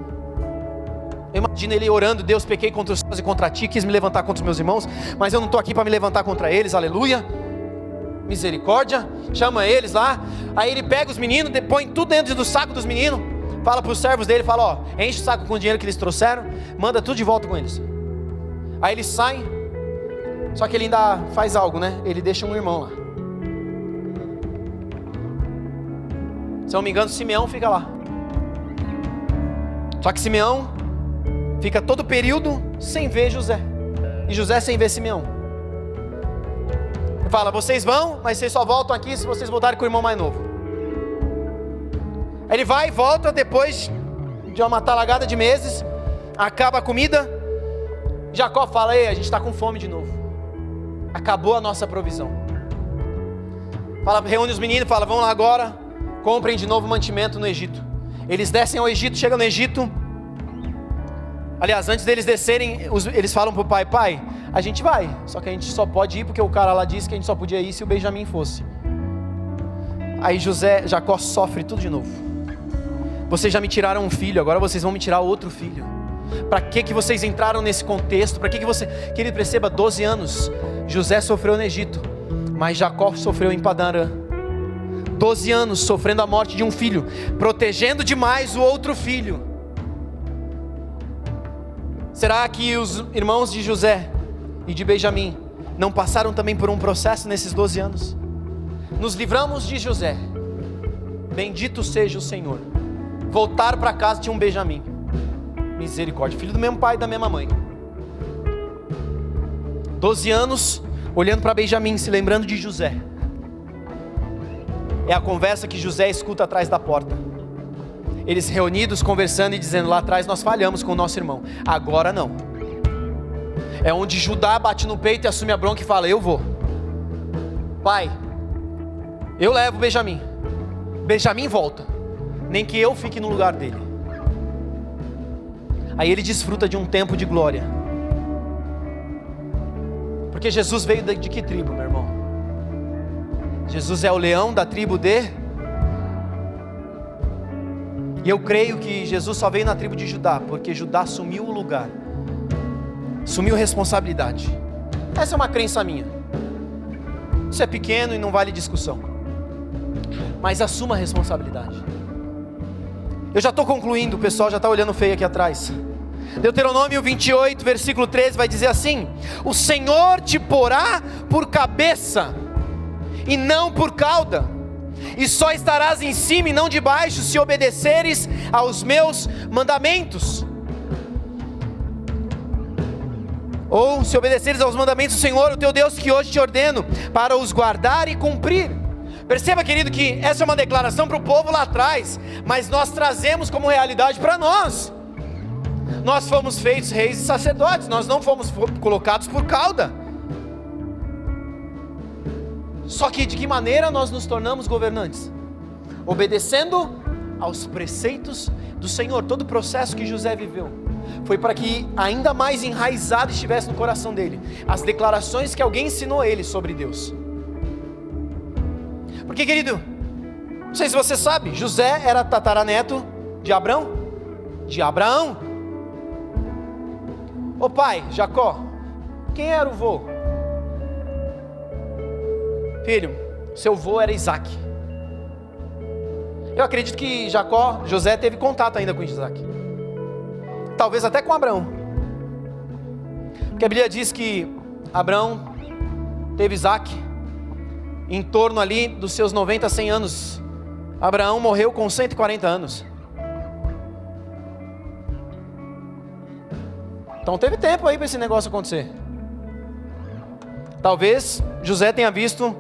Eu imagino ele orando: Deus, pequei contra os céus e contra ti, quis me levantar contra os meus irmãos, mas eu não estou aqui para me levantar contra eles, aleluia, misericórdia. Chama eles lá, aí ele pega os meninos, põe tudo dentro do saco dos meninos, Fala para os servos dele, fala, ó, enche o saco com o dinheiro que eles trouxeram, manda tudo de volta com eles. Aí eles saem, só que ele ainda faz algo, né? Ele deixa um irmão lá. Se eu não me engano, Simeão fica lá. Só que Simeão fica todo o período sem ver José, e José sem ver Simeão. Fala, vocês vão, mas vocês só voltam aqui se vocês voltarem com o irmão mais novo. Aí ele vai e volta depois de uma talagada de meses, acaba a comida, Jacó fala, ei, a gente está com fome de novo, acabou a nossa provisão. Fala, reúne os meninos, fala, vão lá agora, comprem de novo mantimento no Egito. Eles descem ao Egito, chegam no Egito. Aliás, antes deles descerem, eles falam para o pai, pai, a gente vai, só que a gente só pode ir porque o cara lá disse que a gente só podia ir se o Benjamim fosse. Aí Jacó sofre tudo de novo. Vocês já me tiraram um filho, agora vocês vão me tirar outro filho. Para que vocês entraram nesse contexto? Para que você... Querido, perceba, 12 anos, José sofreu no Egito, mas Jacó sofreu em Padã-Arã. 12 anos sofrendo a morte de um filho, protegendo demais o outro filho. Será que os irmãos de José e de Benjamim não passaram também por um processo nesses 12 anos? Nos livramos de José, bendito seja o Senhor. Voltar para casa tinha um Benjamim, misericórdia, filho do mesmo pai e da mesma mãe. 12 anos olhando para Benjamim, se lembrando de José. É a conversa que José escuta atrás da porta. Eles reunidos conversando e dizendo, lá atrás nós falhamos com o nosso irmão, agora não. É onde Judá bate no peito e assume a bronca e fala, eu vou. Pai, eu levo Benjamim. Benjamim volta, nem que eu fique no lugar dele. Aí ele desfruta de um tempo de glória. Porque Jesus veio de que tribo, meu irmão? Jesus é o leão da tribo de... E eu creio que Jesus só veio na tribo de Judá, porque Judá assumiu o lugar, assumiu responsabilidade. Essa é uma crença minha. Isso é pequeno e não vale discussão, mas assuma a responsabilidade. Eu já estou concluindo, o pessoal já está olhando feio aqui atrás. Deuteronômio 28, versículo 13 vai dizer assim: o Senhor te porá por cabeça e não por cauda, e só estarás em cima e não debaixo, se obedeceres aos meus mandamentos. Ou se obedeceres aos mandamentos do Senhor, o teu Deus, que hoje te ordeno, para os guardar e cumprir. Perceba, querido, que essa é uma declaração para o povo lá atrás, mas nós trazemos como realidade para nós. Nós fomos feitos reis e sacerdotes, nós não fomos colocados por cauda. Só que de que maneira nós nos tornamos governantes? Obedecendo aos preceitos do Senhor. Todo o processo que José viveu foi para que ainda mais enraizado estivesse no coração dele as declarações que alguém ensinou a ele sobre Deus. Porque, querido, não sei se você sabe, José era tataraneto de Abraão. De Abraão. Ô pai, Jacó, quem era o vô? Filho, seu vô era Isaac. Eu acredito que José teve contato ainda com Isaac, talvez até com Abraão, porque a Bíblia diz que Abraão teve Isaac em torno ali dos seus 90 a 100 anos. Abraão morreu com 140 anos. Então teve tempo aí para esse negócio acontecer. Talvez José tenha visto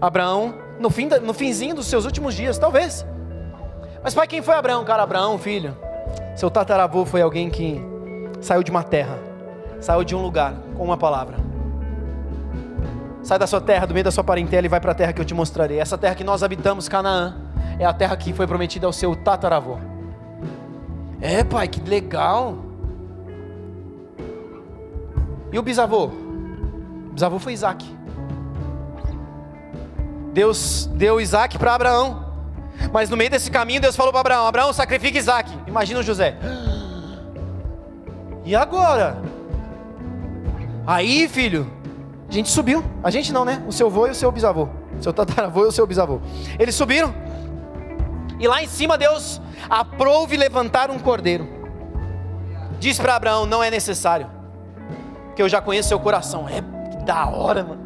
Abraão no finzinho dos seus últimos dias, talvez. Mas pai, quem foi Abraão? Cara, Abraão, filho, seu tataravô foi alguém que saiu de uma terra, saiu de um lugar com uma palavra. Sai da sua terra, do meio da sua parentela, e vai para a terra que eu te mostrarei. Essa terra que nós habitamos, Canaã, é a terra que foi prometida ao seu tataravô. É, pai, que legal. E o bisavô? O bisavô foi Isaac. Deus deu Isaac para Abraão, mas no meio desse caminho Deus falou para Abraão: Abraão, sacrifica Isaac. Imagina o José. E agora? Aí, filho, a gente subiu. A gente não, né? O seu avô e o seu bisavô. Seu tataravô e o seu bisavô. Eles subiram. E lá em cima Deus aprouve levantar um cordeiro. Diz para Abraão: não é necessário, porque eu já conheço seu coração. Que da hora, mano,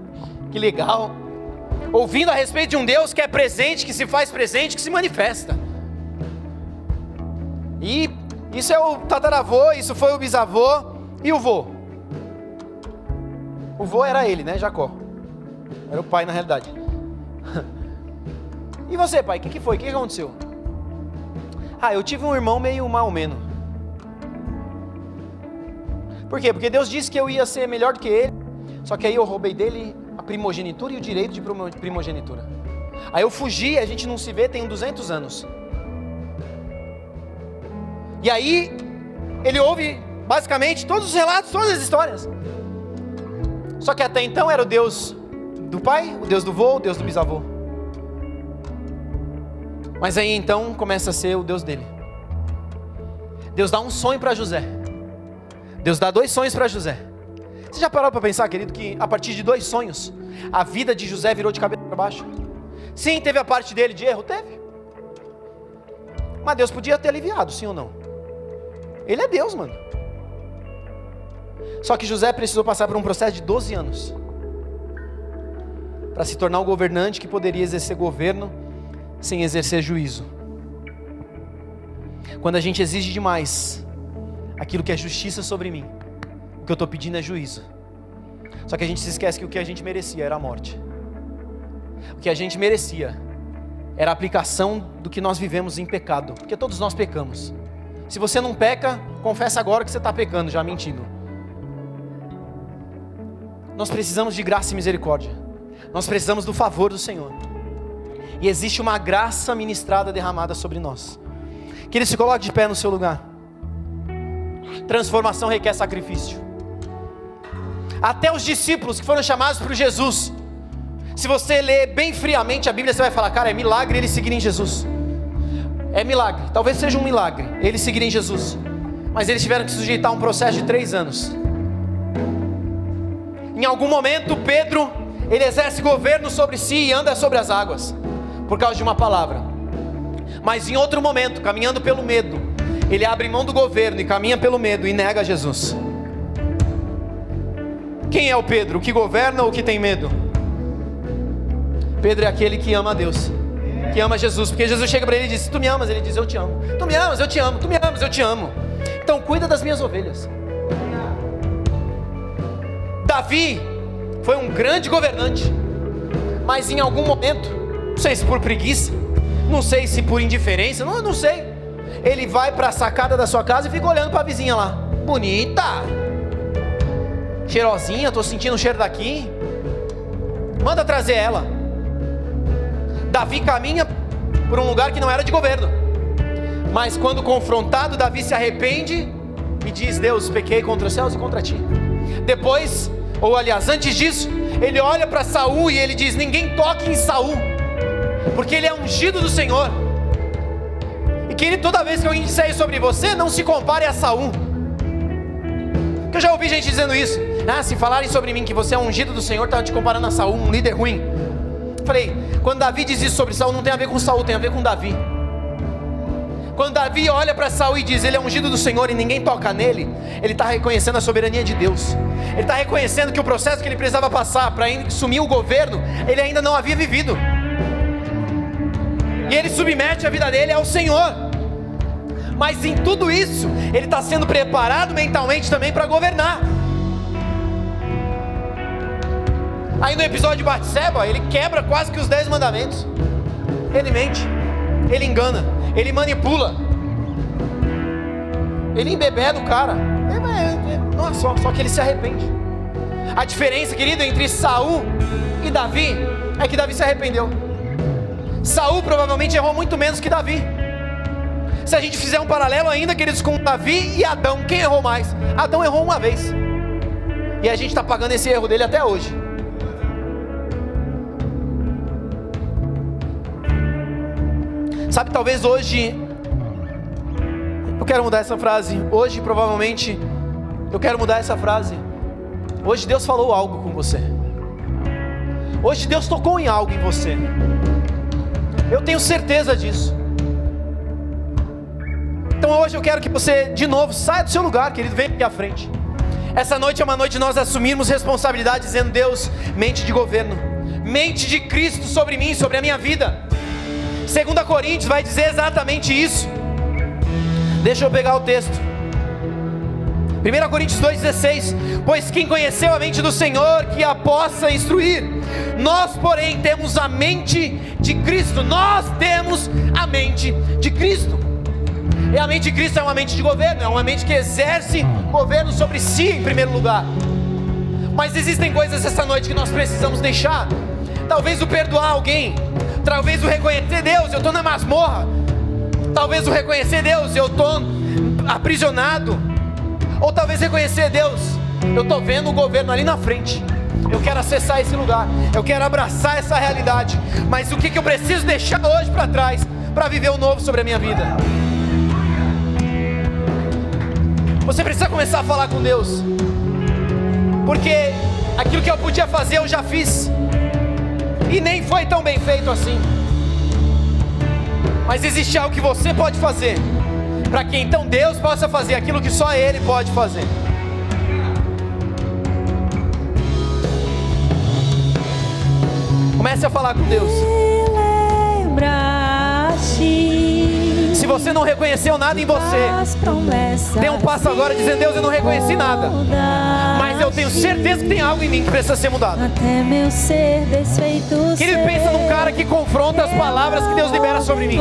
que legal. Ouvindo a respeito de um Deus que é presente, que se faz presente, que se manifesta. E isso é o tataravô, isso foi o bisavô e o vô. O vô era ele, né, Jacó. Era o pai na realidade. E você, pai, o que foi? O que aconteceu? Eu tive um irmão meio mal-menos. Por quê? Porque Deus disse que eu ia ser melhor do que ele. Só que aí eu roubei dele a primogenitura e o direito de primogenitura. Aí eu fugi, a gente não se vê tem 200 anos. E aí ele ouve basicamente todos os relatos, todas as histórias. Só que até então era o Deus do pai, o Deus do vô, o Deus do bisavô. Mas aí então começa a ser o Deus dele. Deus dá um sonho para José. Deus dá 2 sonhos para José. Você já parou para pensar, querido, que a partir de 2 sonhos a vida de José virou de cabeça para baixo? Sim, teve a parte dele de erro, teve. Mas Deus podia ter aliviado, sim ou não? Ele é Deus, mano. Só que José precisou passar por um processo de 12 anos para se tornar um governante que poderia exercer governo sem exercer juízo. Quando a gente exige demais aquilo que é justiça sobre mim, o que eu estou pedindo é juízo. Só que a gente se esquece que o que a gente merecia era a morte. O que a gente merecia era a aplicação do que nós vivemos em pecado, porque todos nós pecamos. Se você não peca, confessa agora que você está pecando, já mentindo. Nós precisamos de graça e misericórdia. Nós precisamos do favor do Senhor. E existe uma graça ministrada, derramada sobre nós. Que ele se coloque de pé no seu lugar. Transformação requer sacrifício. Até os discípulos que foram chamados por Jesus, se você ler bem friamente a Bíblia, você vai falar: cara, é milagre eles seguirem Jesus. É milagre, talvez seja um milagre eles seguirem Jesus. Mas eles tiveram que se sujeitar a um processo de 3 anos. Em algum momento Pedro, ele exerce governo sobre si e anda sobre as águas, por causa de uma palavra. Mas em outro momento, caminhando pelo medo, ele abre mão do governo e caminha pelo medo e nega Jesus. Quem é o Pedro? O que governa ou o que tem medo? Pedro é aquele que ama a Deus, que ama Jesus, porque Jesus chega para ele e diz: tu me amas? Ele diz: eu te amo. Tu me amas? Eu te amo. Tu me amas? Eu te amo. Então cuida das minhas ovelhas. Davi foi um grande governante, mas em algum momento, não sei se por preguiça, não sei se por indiferença, não sei, ele vai para a sacada da sua casa e fica olhando para a vizinha lá, bonita, cheirosinha, estou sentindo o cheiro daqui, manda trazer ela. Davi caminha por um lugar que não era de governo, mas quando confrontado, Davi se arrepende e diz: Deus, pequei contra os céus e contra ti. Depois, ou aliás, antes disso, ele olha para Saul e ele diz: ninguém toque em Saul, porque ele é ungido do Senhor. E querido, toda vez que eu disser sobre você, não se compare a Saul. Porque eu já ouvi gente dizendo isso: se falarem sobre mim que você é ungido do Senhor, está te comparando a Saul, um líder ruim. Eu falei, quando Davi diz isso sobre Saul, não tem a ver com Saul, tem a ver com Davi. Quando Davi olha para Saul e diz: ele é ungido do Senhor e ninguém toca nele, ele está reconhecendo a soberania de Deus. Ele está reconhecendo que o processo que ele precisava passar para assumir o governo, ele ainda não havia vivido. E ele submete a vida dele ao Senhor. Mas em tudo isso, ele está sendo preparado mentalmente também para governar. Aí no episódio de Batseba, ele quebra quase que os 10 mandamentos. Ele mente, ele engana, ele manipula, ele embebeda o cara. Só que ele se arrepende. A diferença, querido, entre Saul e Davi é que Davi se arrependeu. Saul provavelmente errou muito menos que Davi. Se a gente fizer um paralelo ainda, queridos, com Davi e Adão, quem errou mais? Adão errou uma vez, e a gente está pagando esse erro dele até hoje. Sabe, talvez hoje, eu quero mudar essa frase. Hoje provavelmente, eu quero mudar essa frase. Hoje Deus falou algo com você. Hoje Deus tocou em algo em você. Eu tenho certeza disso. hoje eu quero que você, de novo, saia do seu lugar, querido, vem aqui à frente. Essa noite é uma noite de nós assumirmos responsabilidade, dizendo: Deus, mente de governo, mente de Cristo sobre mim, sobre a minha vida. 2 Coríntios vai dizer exatamente isso. Deixa eu pegar o texto. 1 Coríntios 2,16: pois quem conheceu a mente do Senhor, que a possa instruir. Nós, porém, temos a mente de Cristo. Nós temos a mente de Cristo. E a mente de Cristo é uma mente de governo, é uma mente que exerce governo sobre si em primeiro lugar. Mas existem coisas essa noite que nós precisamos deixar. Talvez o perdoar alguém, talvez o reconhecer: Deus, eu estou na masmorra. Talvez o reconhecer: Deus, eu estou aprisionado. Ou talvez reconhecer: Deus, eu estou vendo o governo ali na frente, eu quero acessar esse lugar, eu quero abraçar essa realidade. Mas o que eu preciso deixar hoje para trás, para viver o novo sobre a minha vida? Você precisa começar a falar com Deus, porque aquilo que eu podia fazer eu já fiz, e nem foi tão bem feito assim. Mas existe algo que você pode fazer, para que então Deus possa fazer aquilo que só Ele pode fazer. Comece a falar com Deus. Se você não reconheceu nada em você, dê um passo agora dizendo: Deus, eu não reconheci nada, mas eu tenho certeza que tem algo em mim que precisa ser mudado. Até meu ser desfeito. Querido, pensa num cara que confronta as palavras que Deus libera sobre mim.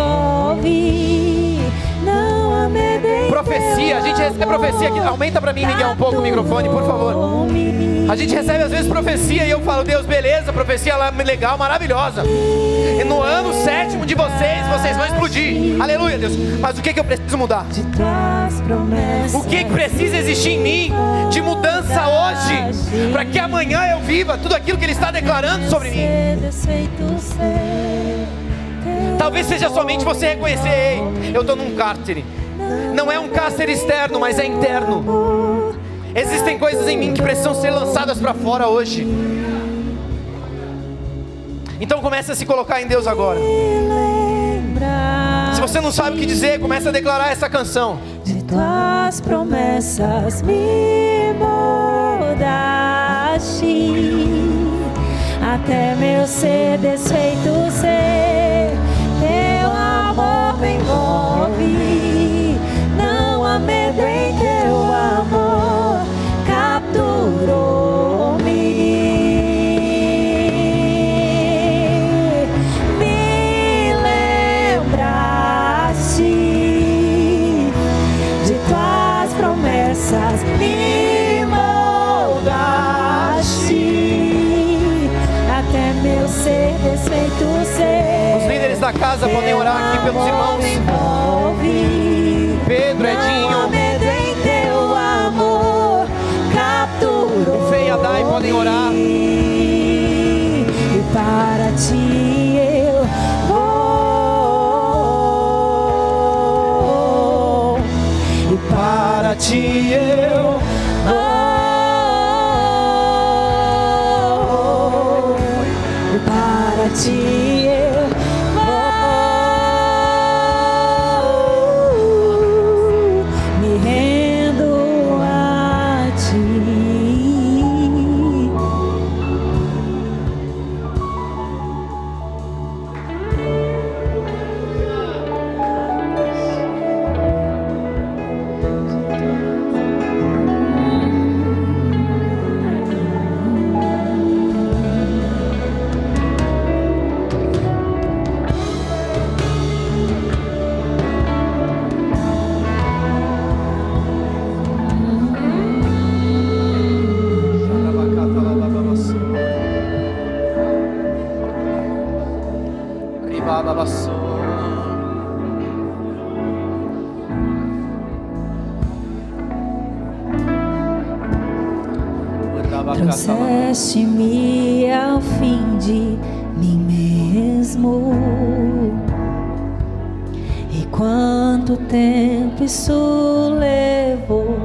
Profecia, a gente recebe profecia aqui. Aumenta pra mim, Miguel, um pouco o microfone, por favor. A gente recebe às vezes profecia e eu falo: Deus, beleza, profecia legal, maravilhosa. E no ano 7º de vocês vão explodir. Aleluia, Deus. Mas o que eu preciso mudar? O que precisa existir em mim de mudança hoje, para que amanhã eu viva tudo aquilo que Ele está declarando sobre mim? Talvez seja somente você reconhecer: ei, eu estou num cárcere. Não é um cárcere externo, mas é interno. Existem coisas em mim que precisam ser lançadas para fora hoje. Então comece a se colocar em Deus agora. Se você não sabe o que dizer, comece a declarar essa canção. De tuas promessas me moldaste, até meu ser desfeito ser. Teu amor me envolve, não amedrei, teu amor capturou-me. Me lembraste de tuas promessas, me moldaste, até meu ser desfeito ser. Os líderes da casa podem orar aqui pelos irmãos. Pedro, Edinho, Fê e Adai podem orar. E para ti eu vou, e para ti eu vou, e para ti eu vou, me rendo a ti. Trouxeste-me ao fim de mim mesmo. E quanto tempo isso levou?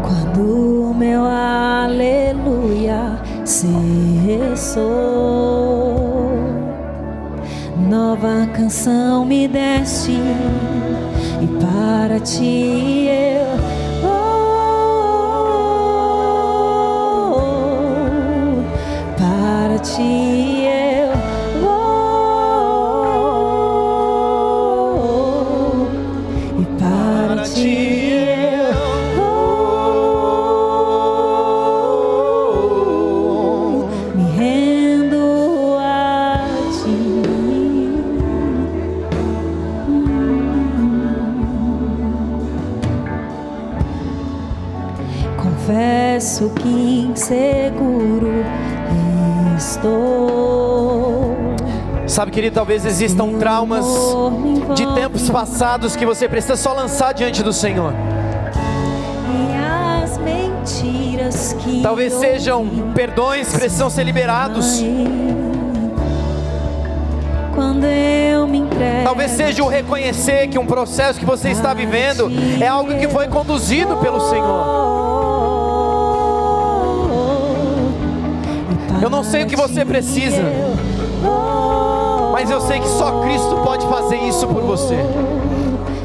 Quando meu aleluia cessou, nova canção me deste, e para ti eu vou, para ti eu vou, e para ti eu vou, me rendo a ti. Confesso que inseguro estou. Sabe, querido, talvez existam traumas de tempos passados que você precisa só lançar diante do Senhor. E as mentiras que Talvez sejam perdões que precisam ser liberados. quando eu me entrego, Talvez seja o reconhecer que um processo que você está vivendo é algo que foi conduzido pelo Senhor. Eu não sei o que você precisa, mas eu sei que só Cristo pode fazer isso por você.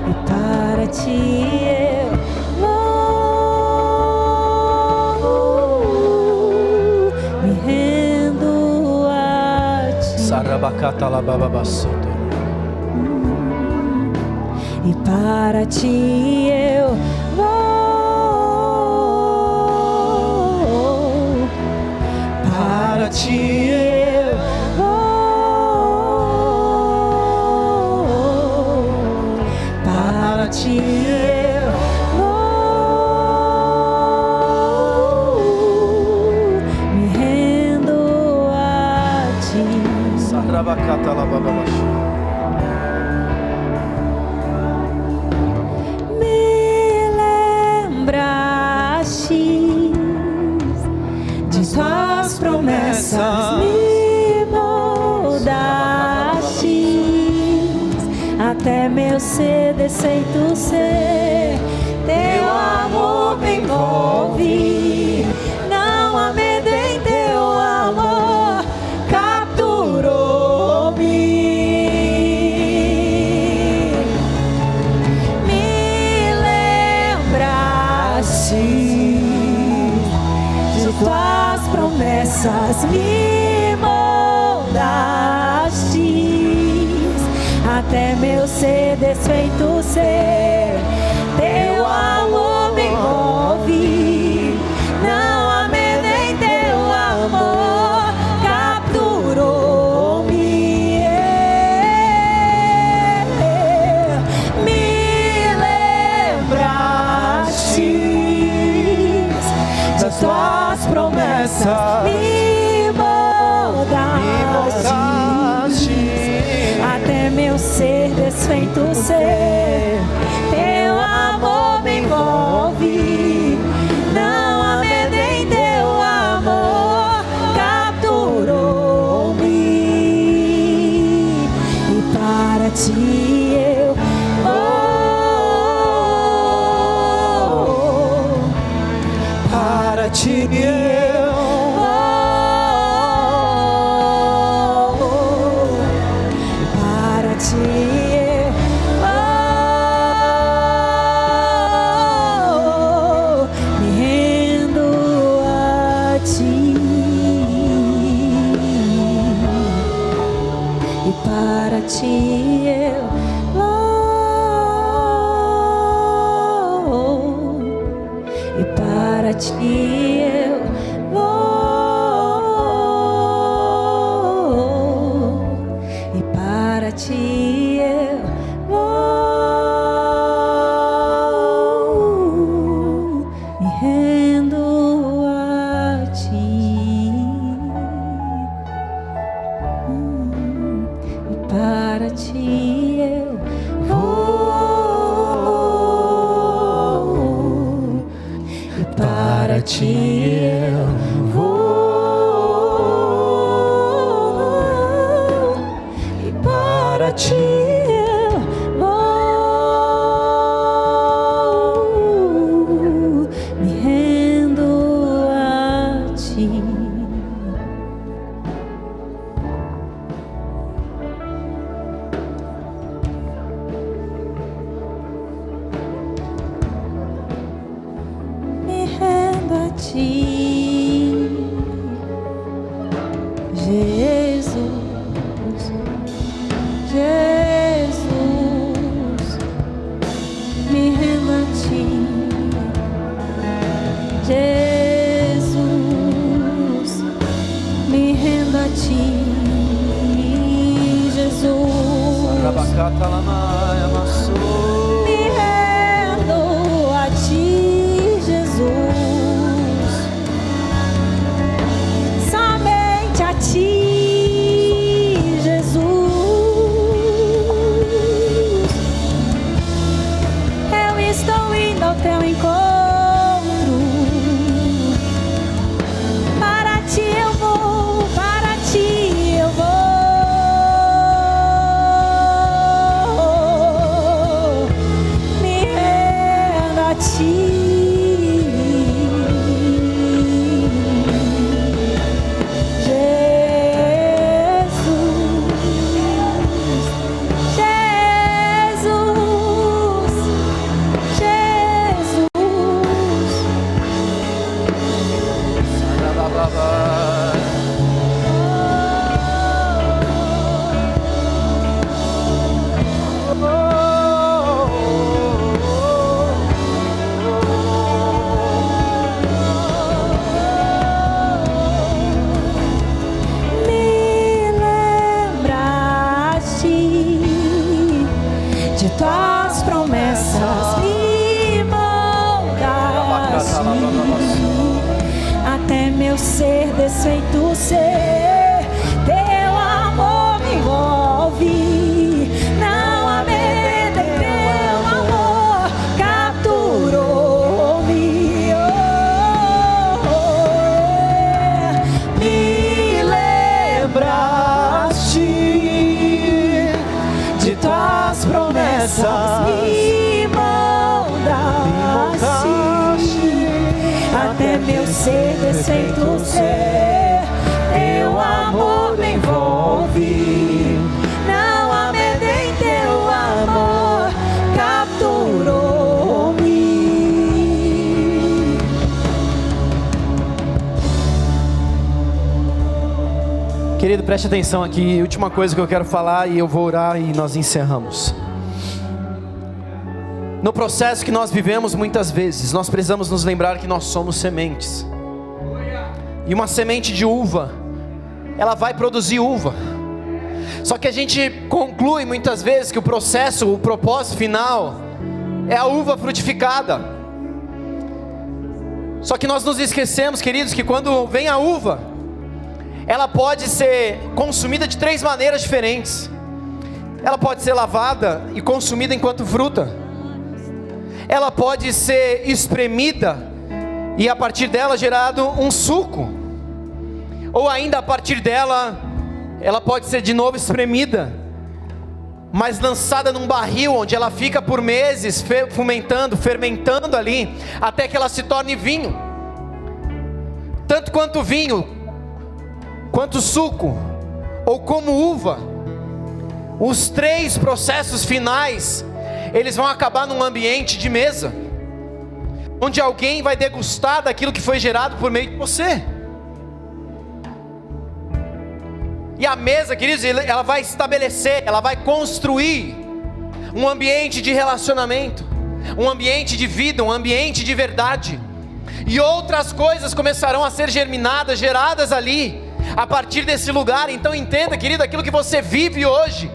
E para ti eu vou, me rendo a ti. E para ti eu vou, para ti eu vou, para ti eu vou, me rendo a ti. Me lembraste de tuas promessas, me moldaste até meu ser desfeito ser. Teu amor me envolve, não há medo em teu amor, capturou-me. Me lembraste de tuas promessas, me moldaste até meu ser desfeito ser. Teu amor me envolve, não há medo em teu amor, capturou-me. Me lembraste das tuas promessas, me moldaste até meu ser desfeito ser. Teu amor me envolve, não há medo em teu amor, capturou-me. E para ti eu vou, para ti eu vou, para ti eu vou, me rendo a ti. E para ti eu vou, e para ti eu vou, e para ti eu vou, me rendo a ti. E para ti eu vou, e para ti eu vou, e para ti eu vou, me rendo a ti. ti, Jesus, Jesus, me rendo a ti, Jesus, me rendo a ti, Jesus, me rendo a ti, Jesus, somente a ti, Jesus, eu estou indo ao teu encontro, para ti eu vou, para ti eu vou, me rendo a ti. Tuas promessas me moldaste, até meu ser desfeito ser, teu amor me envolve, não há medo em teu amor, capturou-me, me lembraste de tuas promessas, me moldaste, até meu ser desfeito ser, teu amor me envolve, não há medo em teu amor, capturou-me. Querido, preste atenção aqui, última coisa que eu quero falar e eu vou orar e nós encerramos. No processo que nós vivemos, muitas vezes, nós precisamos nos lembrar que nós somos sementes. E uma semente de uva, ela vai produzir uva. Só que a gente conclui muitas vezes que o processo, o propósito final, é a uva frutificada. Só que nós nos esquecemos, queridos, que quando vem a uva, ela pode ser consumida de 3 maneiras diferentes. Ela pode ser lavada e consumida enquanto fruta. Ela pode ser espremida e a partir dela gerado um suco. Ou ainda a partir dela, ela pode ser de novo espremida, mas lançada num barril onde ela fica por meses fermentando ali, até que ela se torne vinho. Tanto quanto vinho, quanto suco, ou como uva, os 3 processos finais, eles vão acabar num ambiente de mesa, onde alguém vai degustar daquilo que foi gerado por meio de você. E a mesa, queridos, ela vai estabelecer, ela vai construir um ambiente de relacionamento, um ambiente de vida, um ambiente de verdade. E outras coisas começarão a ser germinadas, geradas ali, a partir desse lugar. Então entenda, querido, aquilo que você vive hoje,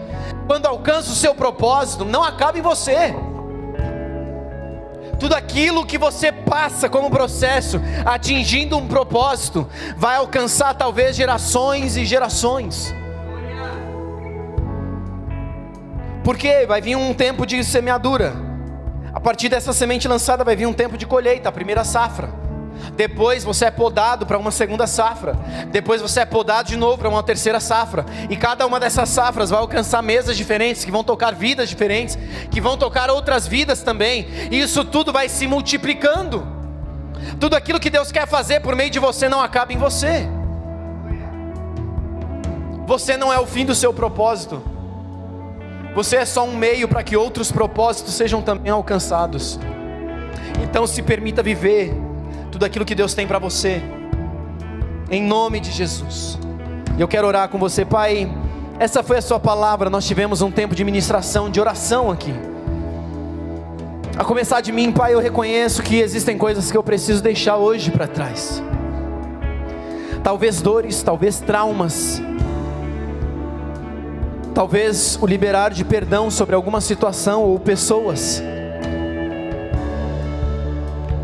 quando alcança o seu propósito, não acaba em você. Tudo aquilo que você passa como processo, atingindo um propósito, vai alcançar talvez gerações e gerações. Porque vai vir um tempo de semeadura. A partir dessa semente lançada vai vir um tempo de colheita, a primeira safra. Depois você é podado para uma segunda safra. Depois você é podado de novo para uma terceira safra. E cada uma dessas safras vai alcançar mesas diferentes, que vão tocar vidas diferentes, que vão tocar outras vidas também. E isso tudo vai se multiplicando. Tudo aquilo que Deus quer fazer por meio de você não acaba em você. Você não é o fim do seu propósito. Você é só um meio para que outros propósitos sejam também alcançados. Então se permita viver tudo aquilo que Deus tem para você, em nome de Jesus. E eu quero orar com você, Pai. Essa foi a sua palavra, nós tivemos um tempo de ministração, de oração aqui. A começar de mim, Pai, eu reconheço que existem coisas que eu preciso deixar hoje para trás. Talvez dores, talvez traumas, talvez o liberar de perdão sobre alguma situação ou pessoas.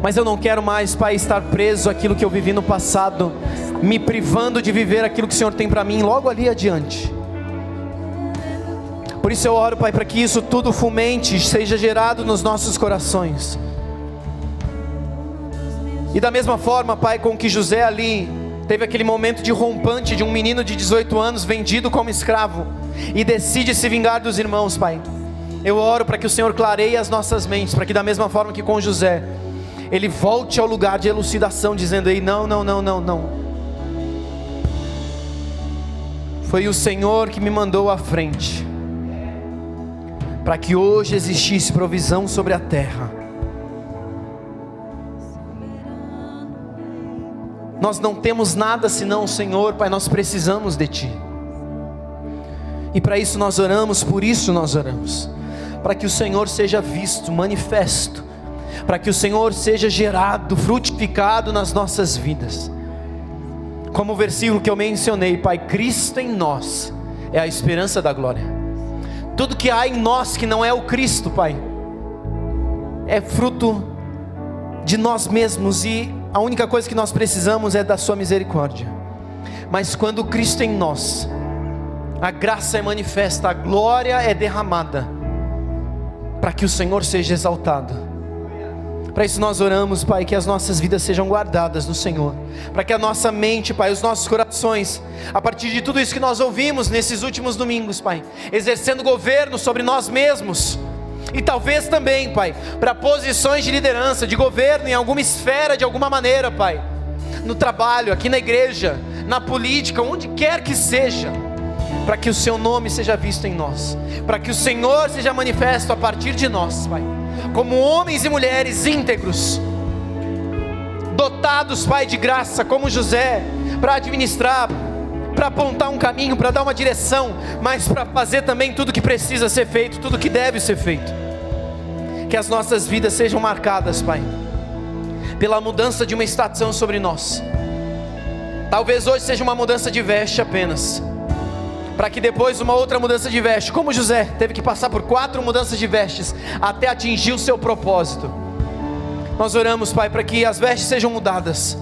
Mas eu não quero mais, Pai, estar preso àquilo que eu vivi no passado, me privando de viver aquilo que o Senhor tem para mim logo ali adiante. Por isso eu oro, Pai, para que isso tudo fomente, seja gerado nos nossos corações. E da mesma forma, Pai, com que José ali teve aquele momento de rompante de um menino de 18 anos vendido como escravo e decide se vingar dos irmãos, Pai. Eu oro para que o Senhor clareie as nossas mentes, para que da mesma forma que com José, ele volte ao lugar de elucidação, dizendo aí, não. Foi o Senhor que me mandou à frente, para que hoje existisse provisão sobre a terra. Nós não temos nada senão o Senhor, Pai, nós precisamos de Ti. E para isso nós oramos, por isso nós oramos. Para que o Senhor seja visto, manifesto. Para que o Senhor seja gerado, frutificado nas nossas vidas. Como o versículo que eu mencionei, Pai, Cristo em nós é a esperança da glória. Tudo que há em nós que não é o Cristo, Pai, é fruto de nós mesmos, e a única coisa que nós precisamos é da sua misericórdia. Mas quando o Cristo em nós, a graça é manifesta, a glória é derramada, para que o Senhor seja exaltado. Para isso nós oramos, Pai, que as nossas vidas sejam guardadas no Senhor, para que a nossa mente, Pai, os nossos corações, a partir de tudo isso que nós ouvimos nesses últimos domingos, Pai, exercendo governo sobre nós mesmos, e talvez também, Pai, para posições de liderança, de governo em alguma esfera, de alguma maneira, Pai, no trabalho, aqui na igreja, na política, onde quer que seja, para que o Seu nome seja visto em nós, para que o Senhor seja manifesto a partir de nós, Pai, como homens e mulheres íntegros, dotados, Pai, de graça, como José, para administrar, para apontar um caminho, para dar uma direção, mas para fazer também tudo que precisa ser feito, tudo que deve ser feito. Que as nossas vidas sejam marcadas, Pai, pela mudança de uma estação sobre nós. Talvez hoje seja uma mudança de veste apenas, para que depois uma outra mudança de veste, como José teve que passar por 4 mudanças de vestes até atingir o seu propósito. Nós oramos, Pai, para que as vestes sejam mudadas,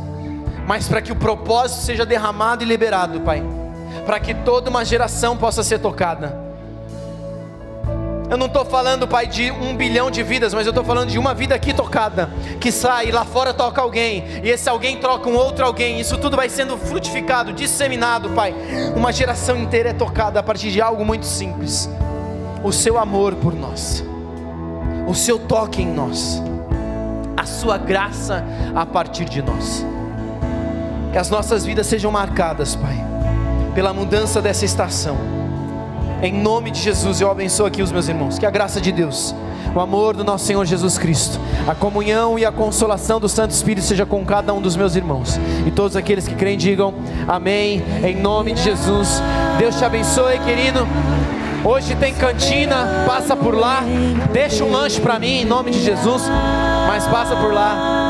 mas para que o propósito seja derramado e liberado, Pai, para que toda uma geração possa ser tocada. Eu não estou falando, Pai, de 1 bilhão de vidas, mas eu estou falando de uma vida aqui tocada, que sai e lá fora toca alguém, e esse alguém troca um outro alguém. Isso tudo vai sendo frutificado, disseminado, Pai. Uma geração inteira é tocada a partir de algo muito simples: o Seu amor por nós, o Seu toque em nós, a Sua graça a partir de nós. Que as nossas vidas sejam marcadas, Pai, pela mudança dessa estação. Em nome de Jesus eu abençoo aqui os meus irmãos. Que a graça de Deus, o amor do nosso Senhor Jesus Cristo, a comunhão e a consolação do Santo Espírito seja com cada um dos meus irmãos. E todos aqueles que creem digam amém, em nome de Jesus. Deus te abençoe, querido. Hoje tem cantina, passa por lá. Deixa um lanche para mim em nome de Jesus, mas passa por lá.